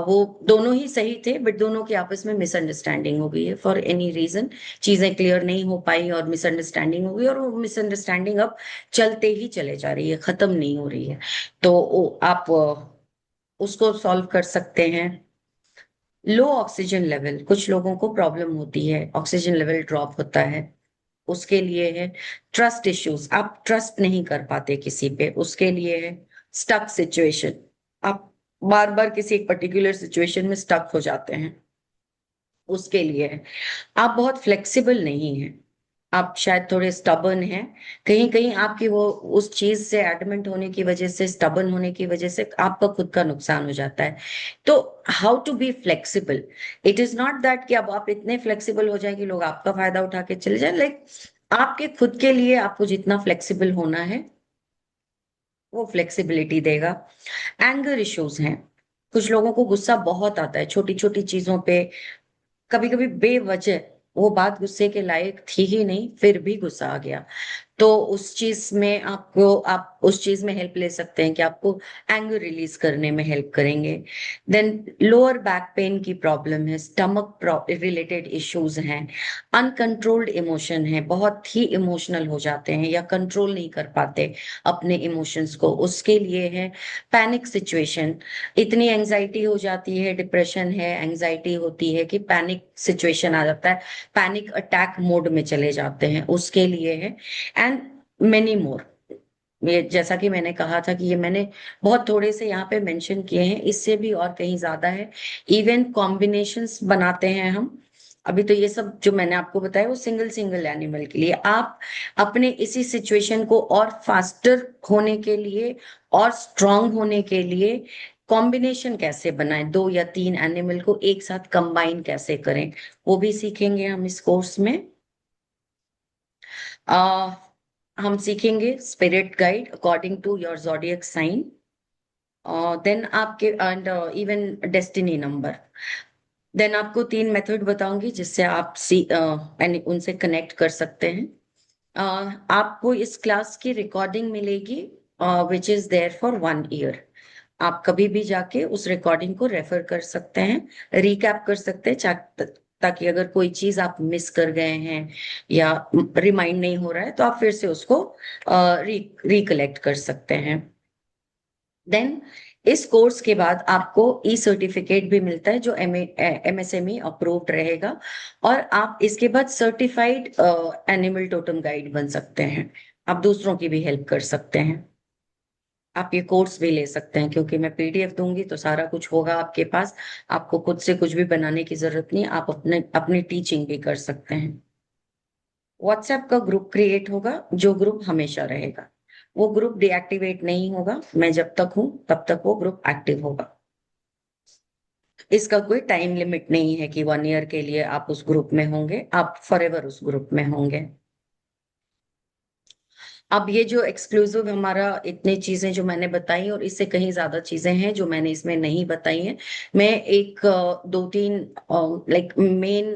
वो दोनों ही सही थे बट दोनों की आपस में मिसअंडरस्टैंडिंग हो गई है, फॉर एनी रीजन चीजें क्लियर नहीं हो पाई और मिसअंडरस्टैंडिंग हो गई, और वो मिसअंडरस्टैंडिंग अब चलते ही चले जा रही है, खत्म नहीं हो रही है। तो आप उसको सॉल्व कर सकते हैं। लो ऑक्सीजन लेवल, कुछ लोगों को प्रॉब्लम होती है, ऑक्सीजन लेवल ड्रॉप होता है, उसके लिए है ट्रस्ट इश्यूज, आप ट्रस्ट नहीं कर पाते किसी पे, उसके लिए है स्टक सिचुएशन, आप बार बार किसी एक पर्टिकुलर सिचुएशन में स्टक हो जाते हैं, उसके लिए है आप बहुत फ्लेक्सिबल नहीं हैं, आप शायद थोड़े स्टबर्न हैं, कहीं कहीं आपकी वो उस चीज से एडमेंट होने की वजह से, स्टबर्न होने की वजह से आपका खुद का नुकसान हो जाता है। तो how to be flexible, it is not that कि अब आप इतने फ्लेक्सिबल हो जाए कि लोग आपका फायदा उठा के चले जाए, लाइक आपके खुद के लिए आपको जितना फ्लेक्सिबल होना है वो फ्लेक्सिबिलिटी देगा। एंगर इश्यूज हैं, कुछ लोगों को गुस्सा बहुत आता है छोटी छोटी चीजों पे, कभी कभी बेवजह वो बात गुस्से के लायक थी ही नहीं फिर भी गुस्सा आ गया, तो उस चीज में आप उस चीज में हेल्प ले सकते हैं कि आपको एंगर रिलीज करने में हेल्प करेंगे। देन लोअर बैक पेन की प्रॉब्लम है, स्टमक रिलेटेड इश्यूज हैं, अनकंट्रोल्ड इमोशन है, बहुत ही इमोशनल हो जाते हैं या कंट्रोल नहीं कर पाते अपने इमोशंस को, उसके लिए है पैनिक सिचुएशन, इतनी एंजाइटी हो जाती है, डिप्रेशन है, एंजाइटी होती है कि पैनिक सिचुएशन आ जाता है, पैनिक अटैक मोड में चले जाते हैं, उसके लिए है। एंड मेनी मोर, ये जैसा कि मैंने कहा था कि ये मैंने बहुत थोड़े से यहाँ पे मेंशन किए हैं, इससे भी और कहीं ज्यादा है। इवन कॉम्बिनेशंस बनाते हैं हम, अभी तो ये सब जो मैंने आपको बताया वो सिंगल सिंगल एनिमल के लिए, आप अपने इसी सिचुएशन को और फास्टर होने के लिए और स्ट्रांग होने के लिए कॉम्बिनेशन कैसे बनाएं, 2 या 3 एनिमल को एक साथ कंबाइन कैसे करें, वो भी सीखेंगे हम इस कोर्स में। आ, हम सीखेंगे spirit guide according to your zodiac sign, then आपके and even destiny number, then आपको 3 मेथड बताऊंगी जिससे आप यानी उनसे कनेक्ट कर सकते हैं। आपको इस क्लास की रिकॉर्डिंग मिलेगी which is there for 1 year, आप कभी भी जाके उस रिकॉर्डिंग को रेफर कर सकते हैं, रिकैप कर सकते हैं, ताकि अगर कोई चीज आप मिस कर गए हैं या रिमाइंड नहीं हो रहा है तो आप फिर से उसको रिकलेक्ट कर सकते हैं। देन इस कोर्स के बाद आपको ई सर्टिफिकेट भी मिलता है जो MSME अप्रूव्ड रहेगा, और आप इसके बाद सर्टिफाइड एनिमल टोटम गाइड बन सकते हैं, आप दूसरों की भी हेल्प कर सकते हैं, आप ये कोर्स भी ले सकते हैं क्योंकि मैं PDF दूंगी तो सारा कुछ होगा आपके पास, आपको खुद से कुछ भी बनाने की जरूरत नहीं, आप अपनी टीचिंग भी कर सकते हैं। व्हाट्सएप का ग्रुप क्रिएट होगा, जो ग्रुप हमेशा रहेगा, वो ग्रुप डीएक्टिवेट नहीं होगा, मैं जब तक हूं तब तक वो ग्रुप एक्टिव होगा, इसका कोई टाइम लिमिट नहीं है कि 1 ईयर के लिए आप उस ग्रुप में होंगे, आप फॉरएवर उस ग्रुप में होंगे। अब ये जो एक्सक्लूसिव हमारा इतनी चीजें जो मैंने बताई और इससे कहीं ज्यादा चीजें हैं जो मैंने इसमें नहीं बताई हैं, मैं एक 2-3 लाइक मेन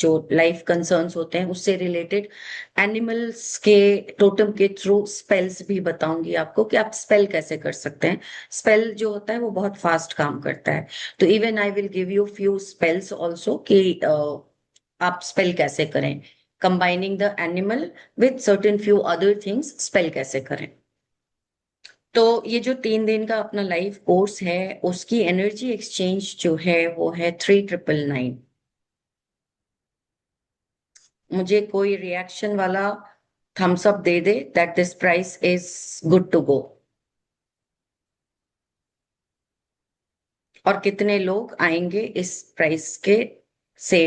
जो लाइफ कंसर्न्स होते हैं उससे रिलेटेड एनिमल्स के टोटम के थ्रू स्पेल्स भी बताऊंगी आपको कि आप स्पेल कैसे कर सकते हैं। स्पेल जो होता है वो बहुत फास्ट काम करता है, तो even I will give you few spells also कि आप स्पेल कैसे करें, combining the animal with certain few other things, spell कैसे करें। तो ये जो 3 दिन का अपना लाइव कोर्स है उसकी एनर्जी एक्सचेंज जो है वो है 3999। मुझे कोई रिएक्शन वाला थम्स अप दे दे that this price is good to go, और कितने लोग आएंगे इस प्राइस के से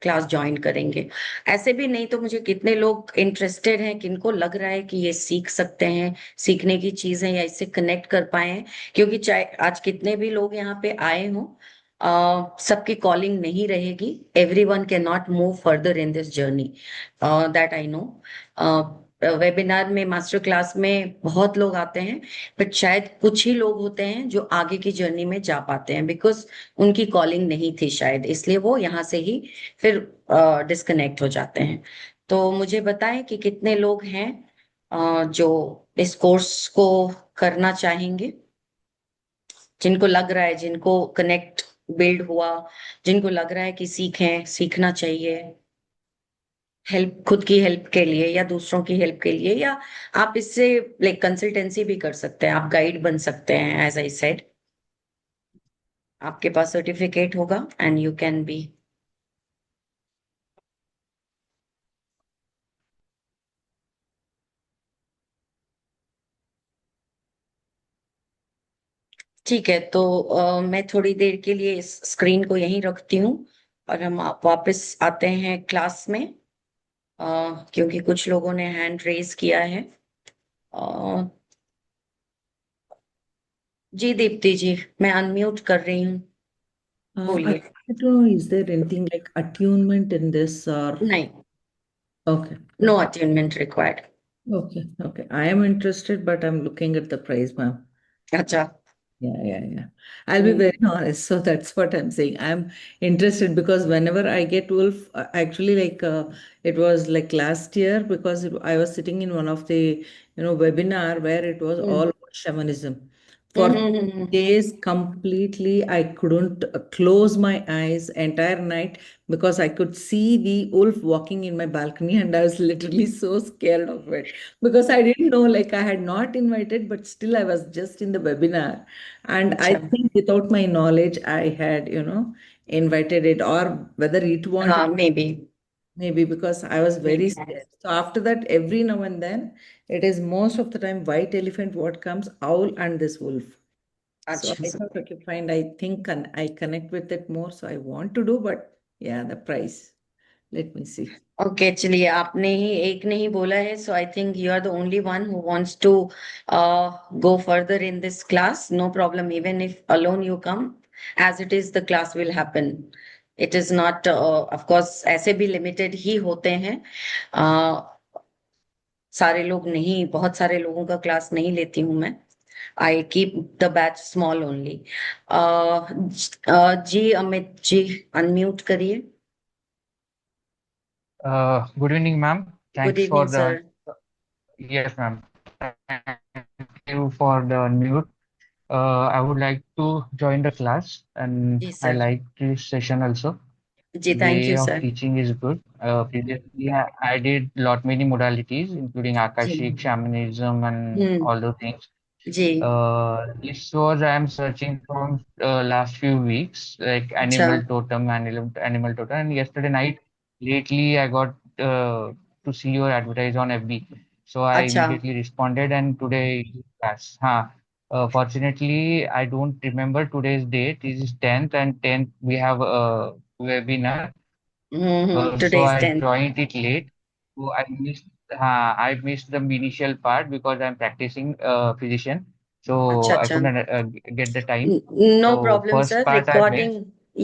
क्लास ज्वाइन करेंगे। ऐसे भी नहीं तो मुझे कितने लोग इंटरेस्टेड हैं, किनको लग रहा है कि ये सीख सकते हैं, सीखने की चीज है या इससे कनेक्ट कर पाए हैं, क्योंकि चाहे आज कितने भी लोग यहाँ पे आए हों, सबकी कॉलिंग नहीं रहेगी, everyone can not move further in this journey, that I know. Webinar में, मास्टर क्लास में बहुत लोग आते हैं, बट शायद कुछ ही लोग होते हैं जो आगे की जर्नी में जा पाते हैं, बिकॉज उनकी कॉलिंग नहीं थी शायद, इसलिए वो यहाँ से ही फिर डिस्कनेक्ट हो जाते हैं। तो मुझे बताएं कि कितने लोग हैं जो इस कोर्स को करना चाहेंगे, जिनको लग रहा है, जिनको कनेक्ट बिल्ड हुआ, जिनको लग रहा है कि सीखें, सीखना चाहिए, हेल्प, खुद की हेल्प के लिए या दूसरों की हेल्प के लिए, या आप इससे लाइक कंसल्टेंसी भी कर सकते हैं, आप गाइड बन सकते हैं, एज आई सेड आपके पास सर्टिफिकेट होगा एंड यू कैन बी ठीक है, तो मैं थोड़ी देर के लिए इस स्क्रीन को यहीं रखती हूँ और हम वापस आते हैं क्लास में, क्योंकि कुछ लोगों ने हैंड रेज किया है। अ, जी दीप्ति जी, मैं अनम्यूट कर रही हूँ, I बोलिए। wanted to know, is there anything like attunement in this or नहीं, okay, no okay, attainment required. okay, okay. I am interested, but I'm looking at the price, ma'am. अच्छा। Yeah. I'll be very honest. So that's what I'm saying. I'm interested because whenever I get wolf, actually, like it was like last year because I was sitting in one of the webinar where it was all about shamanism. For days completely, I couldn't close my eyes entire night because I could see the wolf walking in my balcony, and I was literally so scared of it because I didn't know, like I had not invited, but still I was just in the webinar. And I अच्छा, think without my knowledge, I had, invited it, or whether it wanted, हाँ, may be. maybe because I was very scared. So after that, every now and then, it is most of the time white elephant what comes, owl and this wolf. So अच्छा I thought, okay, fine. I think I connect with it more. So I want to do, but yeah, the price. Let me see. Okay, चलिए, आपने ही एक ने ही बोला है, so I think you are the only one who wants to go further in this class. No problem, even if alone you come, as it is the class will happen. It is not, of course ऐसे भी limited ही होते हैं, सारे लोग नहीं, बहुत सारे लोगों का क्लास नहीं लेती हूँ मैं। I keep the batch small only. जी अमित जी, अनम्यूट करिए। Good evening, ma'am. Good Thanks for evening the, sir. yes, ma'am. Thank you for the mute. I would like to join the class, and जी I sir. like this session also. जी, thank Way you of sir. teaching is good. Previously, I did lot many modalities, including जी। Akashic, shamanism, and all those things. जी। This was I am searching from last few weeks, like अच्छा। animal totem, and yesterday night, lately I got to see your advertise on FB, so I अच्छा। immediately responded, and today is class. Fortunately, I don't remember today's date. It is 10th, and 10th we have a webinar. So today is I 10th। joined it late. So I missed the initial part because I'm practicing physician. So अच्छा, I अच्छा। couldn't get the time. No So problem, first sir. part I missed. Recording,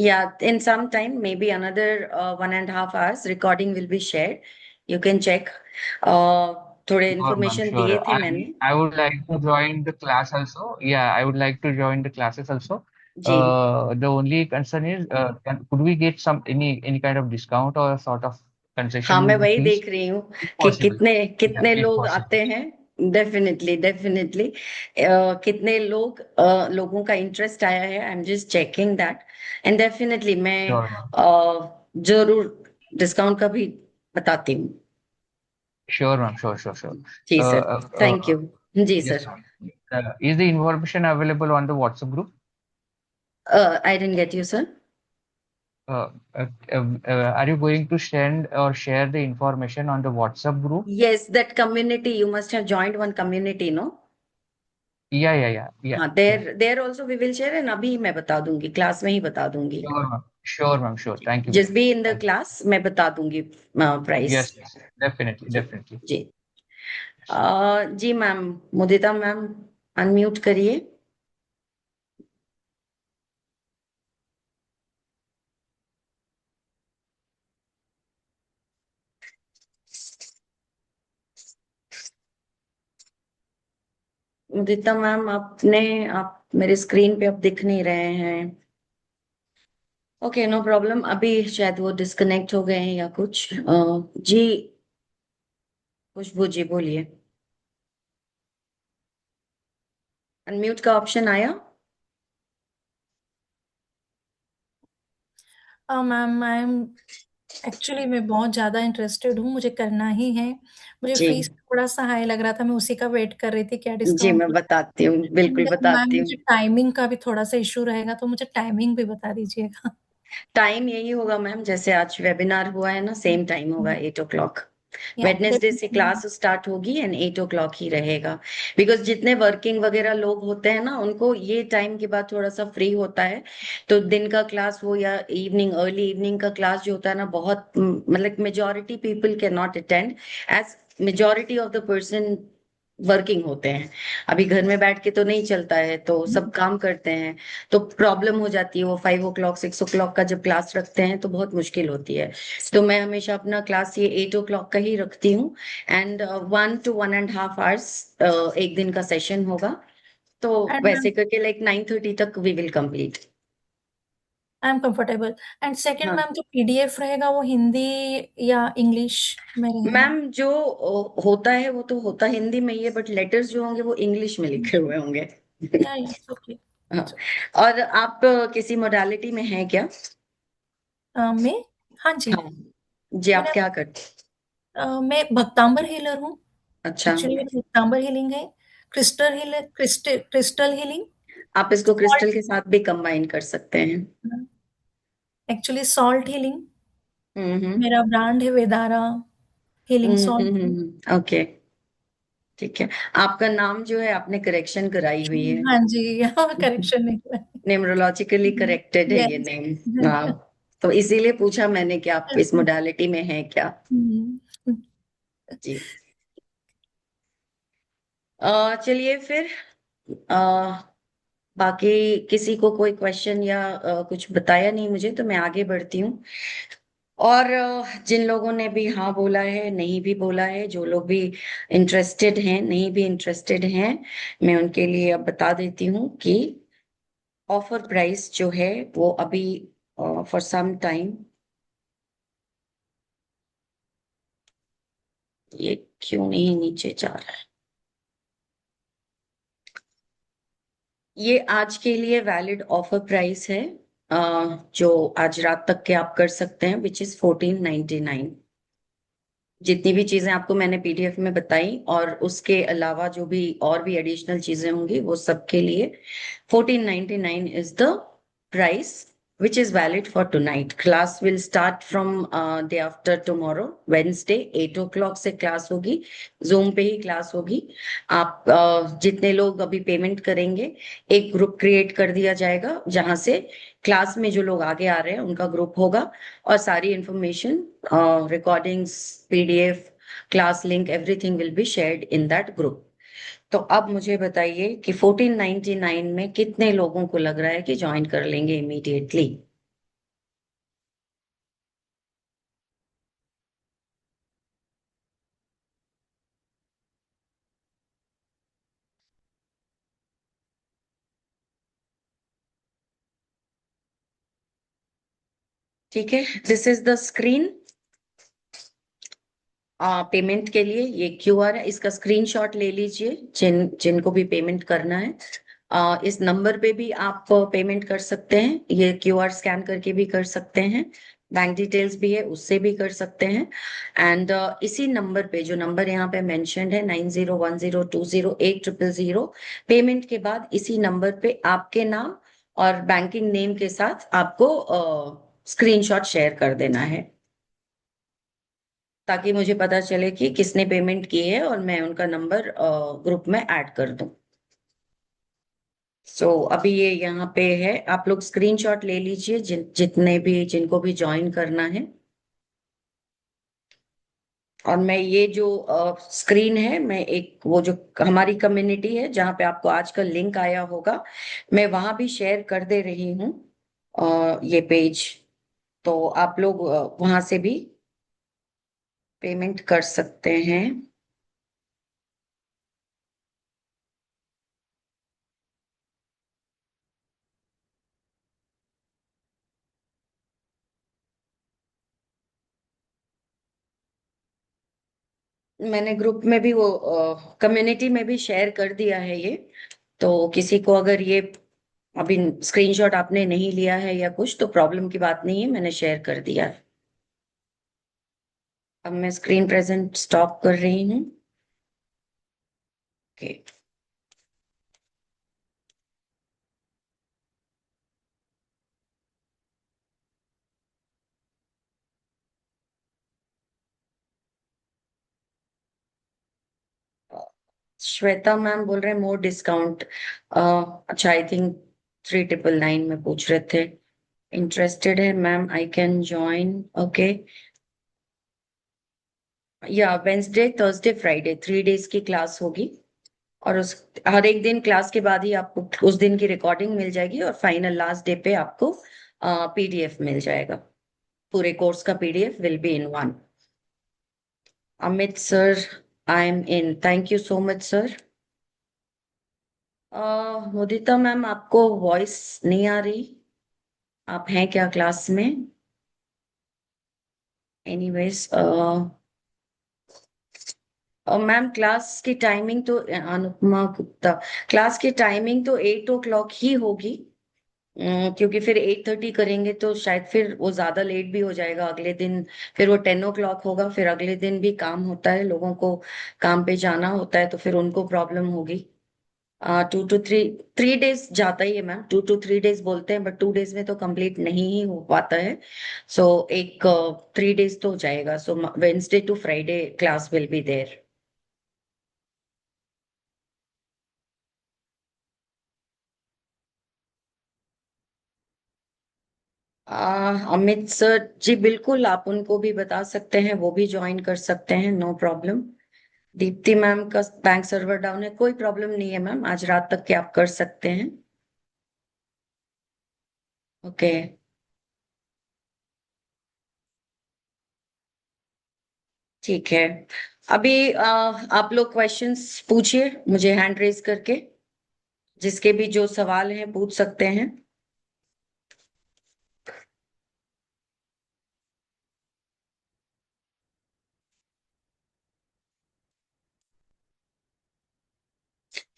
yeah, in some time, maybe another 1.5 hours, recording will be shared. You can check. Uh, थोड़े Sure, ma'am, information sure. दिए थे मैंने। I would like to join the class also. Yeah, I would like to join the classes also. Ji. The only concern is, could we get any kind of discount or sort of हाँ, concession मैं in the वही fees, देख रही हूँ if कि possible? कितने Yeah, कितने if लोग possible. आते हैं। Definitely, definitely. कितने लोगों का इंटरेस्ट आया है, I am just checking that. And definitely मैं Sure, ma'am. जरूर डिस्काउंट का भी बताती हूँ। Sure, ma'am. Sure. जी sir, Uh, thank uh, you. जी yes, sir. ma'am. Is the information available on the WhatsApp group? I didn't get you sir. Are you going to send or share the information on the WhatsApp group? Yes, that community, you must have joined one community, no? Yeah. हाँ, there there also we will share, and अभी मैं बता दूंगी, class में ही बता दूंगी। Sure, ma'am. Sure, ma'am. Sure. Thank you जिस very भी much. In the Thank you. Class मैं बता दूंगी प्राइस। Yes. Definitely, जी। definitely. जी। जी मैम, मुदिता मैम, अनम्यूट करिए। मुदिता मैम, आप मेरे स्क्रीन पे अब दिख नहीं रहे हैं। Okay, no problem. अभी शायद वो डिस्कनेक्ट हो गए हैं या कुछ। जी, खुशबू जी बोलिए। अनम्यूट का ऑप्शन आया? मैम, एक्चुअली मैं बहुत ज़्यादा इंटरेस्टेड हूँ, मुझे करना ही है। मुझे जी। फीस थोड़ा सा हाई लग रहा था, मैं उसी का वेट कर रही थी क्या जी, डिस्काउंट मैं होता बताती हूँ, है। बिल्कुल लेकिन मैम, बताती हूँ। मुझे टाइमिंग का भी थोड़ा सा इशू रहेगा, तो मुझे टाइमिंग भी बता दीजिएगा। टाइम यही होगा मैम, जैसे आज वेबिनार हुआ है ना, सेम टाइम होगा, 8 o'clock। Yeah, वेडनेसडे से क्लास स्टार्ट होगी एंड 8 o'clock ही रहेगा, बिकॉज जितने वर्किंग वगैरह लोग होते हैं ना, उनको ये टाइम के बाद थोड़ा सा फ्री होता है, तो दिन का क्लास हो या इवनिंग, अर्ली इवनिंग का क्लास जो होता है ना, बहुत मतलब majority people can not attend, as majority of the person working होते हैं। अभी घर में बैठ के तो नहीं चलता है, तो सब काम करते हैं, तो प्रॉब्लम हो जाती है। वो 5 o'clock 6 o'clock का जब क्लास रखते हैं तो बहुत मुश्किल होती है। तो मैं हमेशा अपना क्लास ये 8 o'clock का ही रखती हूँ, एंड 1 to 1.5 hours एक दिन का सेशन होगा। तो and वैसे करके लाइक 9:30 तक we will complete. I am comfortable. And second हाँ मैम, जो पीडीएफ रहेगा वो हिंदी या इंग्लिश में रहेगा? मैम, जो होता है वो तो होता हिंदी में ही है, बट लेटर्स जो होंगे वो इंग्लिश में लिखे हुए होंगे। या ओके। हाँ। और आप किसी मोडालिटी में हैं क्या? मैं, हाँ जी। हाँ जी, आप मैंने क्या करते? मैं भक्तांबर हीलर हूँ। अच्छा, एक्चुअली मेरी भक्तांबर हीलिंग है, क्रिस्टल हीलिंग, आप इसको क्रिस्टल के साथ भी कंबाइन कर सकते हैं। Actually salt healing. हम्म। मेरा ब्रांड है वेदारा हीलिंग सॉल्ट। ओके, ठीक है। आपका नाम जो है आपने करेक्शन कराई हुई है, हाँ जी, यहाँ करेक्शन नहीं हुआ है। न्यूमरोलॉजिकली करेक्टेड है ये यस। नेम। हाँ, तो इसीलिए पूछा मैंने कि आप इस मोडालिटी में हैं क्या। जी। चलिए फिर, बाकी किसी को कोई क्वेश्चन या कुछ बताया नहीं मुझे, तो मैं आगे बढ़ती हूँ। और जिन लोगों ने भी हाँ बोला है, नहीं भी बोला है, जो लोग भी इंटरेस्टेड हैं, नहीं भी इंटरेस्टेड हैं, मैं उनके लिए अब बता देती हूँ कि ऑफर प्राइस जो है वो अभी फॉर सम टाइम, ये क्यों नहीं नीचे जा रहा है, ये आज के लिए वैलिड ऑफर प्राइस है, जो आज रात तक के आप कर सकते हैं, विच इज 1499। जितनी भी चीजें आपको मैंने पीडीएफ में बताई और उसके अलावा जो भी और भी एडिशनल चीजें होंगी, वो सबके लिए 1499 is the price which is valid for tonight. Class will start from day after tomorrow, Wednesday, 8 o'clock से क्लास होगी, Zoom पे ही क्लास होगी। आप जितने लोग अभी पेमेंट करेंगे, एक ग्रुप क्रिएट कर दिया जाएगा, जहां से क्लास में जो लोग आगे आ रहे हैं उनका ग्रुप होगा, और सारी information, recordings, PDF, class link, everything will be shared in that group. तो अब मुझे बताइए कि 1499 में कितने लोगों को लग रहा है कि ज्वाइन कर लेंगे इमीडिएटली? ठीक है, this is the screen payment के लिए। ये क्यूआर है, इसका स्क्रीनशॉट ले लीजिए, जिनको भी पेमेंट करना है। इस नंबर पे भी आप पेमेंट कर सकते हैं, ये क्यूआर स्कैन करके भी कर सकते हैं, बैंक डिटेल्स भी है उससे भी कर सकते हैं। एंड इसी नंबर पे, जो नंबर यहाँ पे मेंशन्ड है 9010208000, पेमेंट के बाद इसी नंबर पे आपके नाम और बैंकिंग नेम के साथ आपको स्क्रीनशॉट शेयर कर देना है, ताकि मुझे पता चले कि किसने पेमेंट की है और मैं उनका नंबर ग्रुप में ऐड कर दूं। सो अभी ये यहाँ पे है, आप लोग स्क्रीनशॉट ले लीजिए, जितने भी, जिनको भी ज्वाइन करना है। और मैं ये जो स्क्रीन है, मैं एक वो जो हमारी कम्युनिटी है जहाँ पे आपको आज का लिंक आया होगा, मैं वहां भी शेयर कर दे रही हूँ ये पेज, तो आप लोग वहां से भी पेमेंट कर सकते हैं। मैंने ग्रुप में भी, वो कम्युनिटी में भी शेयर कर दिया है ये, तो किसी को अगर ये अभी स्क्रीनशॉट आपने नहीं लिया है या कुछ, तो प्रॉब्लम की बात नहीं है, मैंने शेयर कर दिया है। अब मैं स्क्रीन प्रेजेंट स्टॉप कर रही हूँ। ओके। श्वेता मैम बोल रहे हैं मोर डिस्काउंट। अच्छा, आई थिंक 3999 में पूछ रहे थे। इंटरेस्टेड है ma'am, I can join. Okay, या वेंसडे थर्सडे फ्राइडे 3 डेज की क्लास होगी, और उस हर एक दिन क्लास के बाद ही आपको उस दिन की रिकॉर्डिंग मिल जाएगी, और फाइनल लास्ट डे पे आपको पीडीएफ मिल जाएगा। पूरे कोर्स का PDF will be in one. Amit sir, I am in, thank you so much sir. Mudita ma'am, आपको वॉइस नहीं आ रही, आप हैं क्या क्लास में? एनीवेज, मैम क्लास की टाइमिंग तो अनुपमा गुप्ता, क्लास की टाइमिंग तो 8 o'clock ही होगी। क्योंकि फिर 8:30 करेंगे तो शायद फिर वो ज्यादा लेट भी हो जाएगा अगले दिन। फिर वो 10 o'clock होगा, फिर अगले दिन भी काम होता है, लोगों को काम पे जाना होता है, तो फिर उनको प्रॉब्लम होगी। 2 to 3, 3 days जाता ही है मैम, 2 to 3 days बोलते हैं, बट 2 days में तो कंप्लीट नहीं ही हो पाता है। सो एक 3 days तो हो जाएगा। So Wednesday to Friday class will be there. Amit sir ji, बिल्कुल आप उनको भी बता सकते हैं, वो भी ज्वाइन कर सकते हैं, नो प्रॉब्लम। दीप्ति मैम का बैंक सर्वर डाउन है, कोई प्रॉब्लम नहीं है मैम, आज रात तक के आप कर सकते हैं। ओके, ठीक है। अभी आप लोग क्वेश्चंस पूछिए मुझे हैंड रेज करके, जिसके भी जो सवाल हैं पूछ सकते हैं।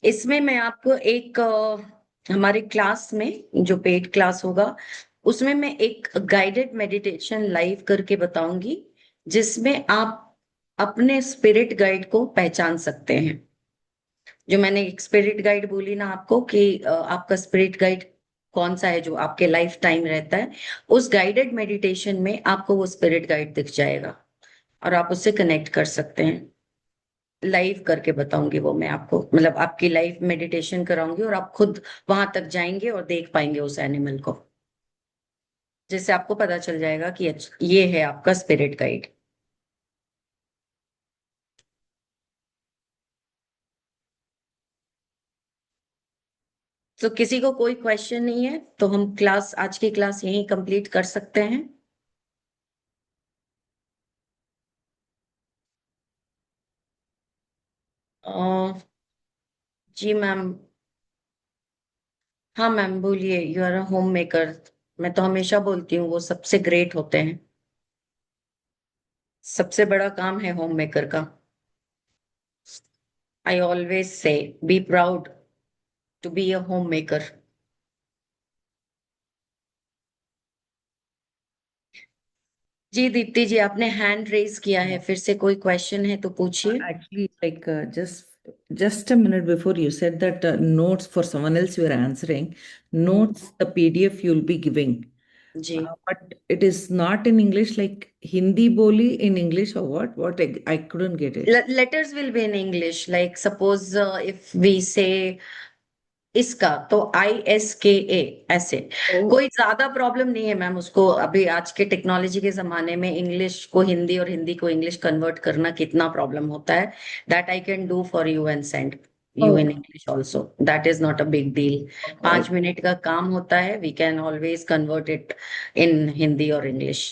इसमें मैं आपको एक हमारे क्लास में जो पेड क्लास होगा, उसमें मैं एक गाइडेड मेडिटेशन लाइव करके बताऊंगी, जिसमें आप अपने स्पिरिट गाइड को पहचान सकते हैं। जो मैंने एक स्पिरिट गाइड बोली ना आपको कि आपका स्पिरिट गाइड कौन सा है जो आपके लाइफ टाइम रहता है, उस गाइडेड मेडिटेशन में आपको वो स्पिरिट गाइड दिख जाएगा, और आप उससे कनेक्ट कर सकते हैं। लाइव करके बताऊंगी वो मैं आपको, मतलब आपकी लाइव मेडिटेशन कराऊंगी, और आप खुद वहां तक जाएंगे और देख पाएंगे उस एनिमल को, जिससे आपको पता चल जाएगा कि ये है आपका स्पिरिट गाइड। तो किसी को कोई क्वेश्चन नहीं है तो हम क्लास, आज की क्लास यहीं कंप्लीट कर सकते हैं। जी मैम, हाँ मैम बोलिए। You are a home maker, मैं तो हमेशा बोलती हूँ वो सबसे ग्रेट होते हैं, सबसे बड़ा काम है होम मेकर का। I always say be proud to be a home maker. जी दीप्ति जी, आपने हैंड रेज किया है, फिर से कोई क्वेश्चन है तो पूछिए। Actually, like just a minute before you said that notes for someone else you are answering, notes the PDF you'll be giving, ji, but it is not in English, like Hindi boli in English or what? What I couldn't get it. letters will be in English, like suppose if we say इसका, तो ISKA ऐसे। Oh, कोई ज्यादा problem नहीं है ma'am उसको, अभी आज के टेक्नोलॉजी के जमाने में इंग्लिश को हिंदी और हिंदी को इंग्लिश कन्वर्ट करना कितना प्रॉब्लम होता है। That I can do for you and send you in okay, English also, that is not a big deal. 5 minute का काम होता है, we can always convert it in Hindi और English.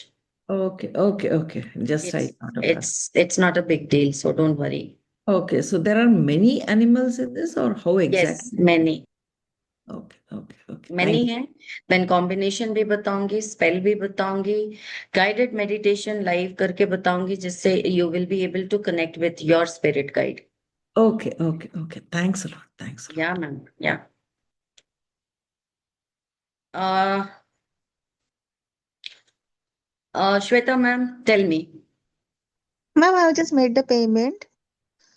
okay, okay, okay. Just I it's thought of that. It's not a big deal, so don't worry. Okay, so there are many animals in this, or how yes, exactly? Many Okay, okay, okay. Many Thank you. है। Then combination भी बताऊंगी, spell भी बताऊंगी, guided meditation live करके बताऊंगी, जिससे you will be able to connect with your spirit guide. Okay, okay, okay. Thanks a lot. Thanks a lot. Yeah ma'am, yeah Shweta ma'am, tell me. Ma'am I just made the payment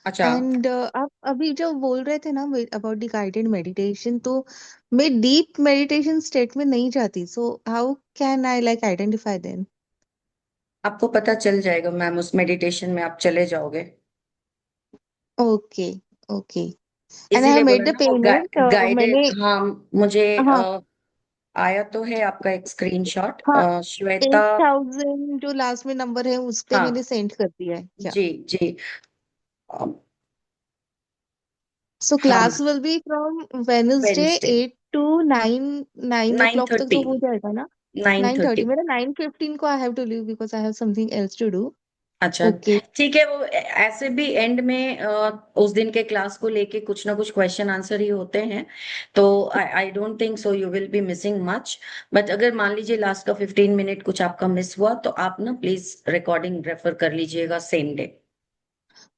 अच्छा, and आप अभी जो बोल रहे थे ना about the guided meditation, तो मैं डीप मेडिटेशन स्टेट में नहीं जाती, so how can I like identify them? आपको पता चल जाएगा मैम, उस मेडिटेशन में आप चले जाओगे। Okay, okay, and I have इसीलिए made बोला the ना वो payment. गाइडेड। मैंने हाँ, मुझे हाँ आया तो है आपका एक स्क्रीनशॉट, हाँ श्वेता। 8,000 जो लास्ट में नंबर है उस पे मैंने हाँ सेंड कर दिया है क्या? जी जी। अ, So हाँ, class will be from Wednesday Wednesday 8 to 9 nine o'clock तक थर्टी तो हो जाएगा ना? 9:30 9:30। मेरा 9:15 को I have to leave because I have something else to do. अच्छा, Okay. ठीक है। वो ऐसे भी एंड में उस दिन के क्लास को लेके कुछ ना कुछ क्वेश्चन आंसर ही होते हैं, तो I don't think so you will B missing much. But अगर मान लीजिए लास्ट का 15 मिनट कुछ आपका मिस हुआ, तो आप ना प्लीज रिकॉर्डिंग रेफर कर लीजिएगा same day.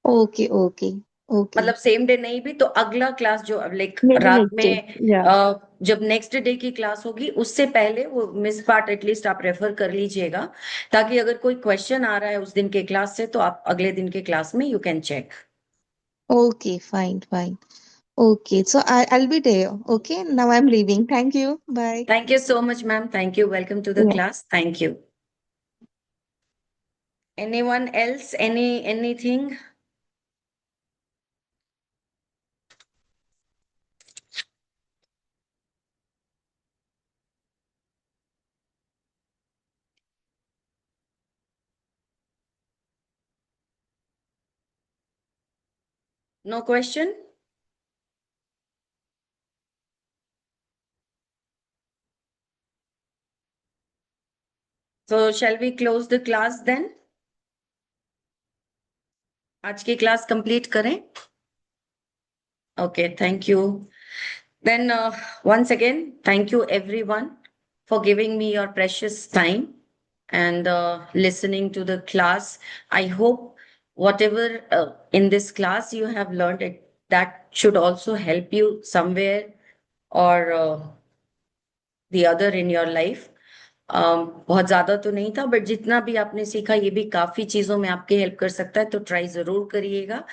Okay, okay, okay. मतलब सेम डे नहीं भी तो अगला क्लास जो लाइक Maybe रात next day. में Yeah. जब नेक्स्ट डे की क्लास होगी उससे पहले वो मिस पार्ट एटलीस्ट आप रेफर कर लीजिएगा, ताकि अगर कोई क्वेश्चन आ रहा है उस दिन के क्लास से तो आप अगले दिन के क्लास में you can check. Okay, fine, fine. Okay, so I'll be there. Okay, now I'm leaving. Thank you. Bye. Thank you so much ma'am, thank you, welcome to the Yeah. Class, thank you. Anyone else, anything? No question? So shall we close the class then? आज की class complete करें? Okay, thank you. Then once again, thank you everyone for giving me your precious time and listening to the class. I hope whatever in this class you have learned it, that should also help you somewhere or the other in your life. बहुत ज्यादा तो नहीं था, but जितना भी आपने सीखा ये भी काफी चीजों में आपकी हेल्प कर सकता है, तो ट्राई जरूर करिएगा।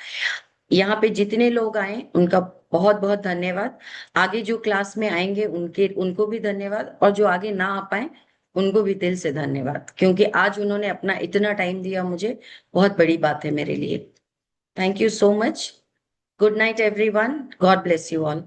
यहाँ पे जितने लोग आए उनका बहुत बहुत धन्यवाद। आगे जो क्लास में आएंगे उनको भी धन्यवाद, और जो आगे ना आ पाए उनको भी दिल से धन्यवाद, क्योंकि आज उन्होंने अपना इतना टाइम दिया मुझे, बहुत बड़ी बात है मेरे लिए। Thank you so much. Good night everyone, God bless you all.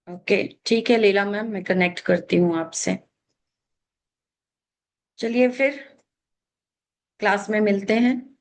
Okay, ठीक है लीला मैम, मैं कनेक्ट करती हूँ आपसे। चलिए फिर क्लास में मिलते हैं।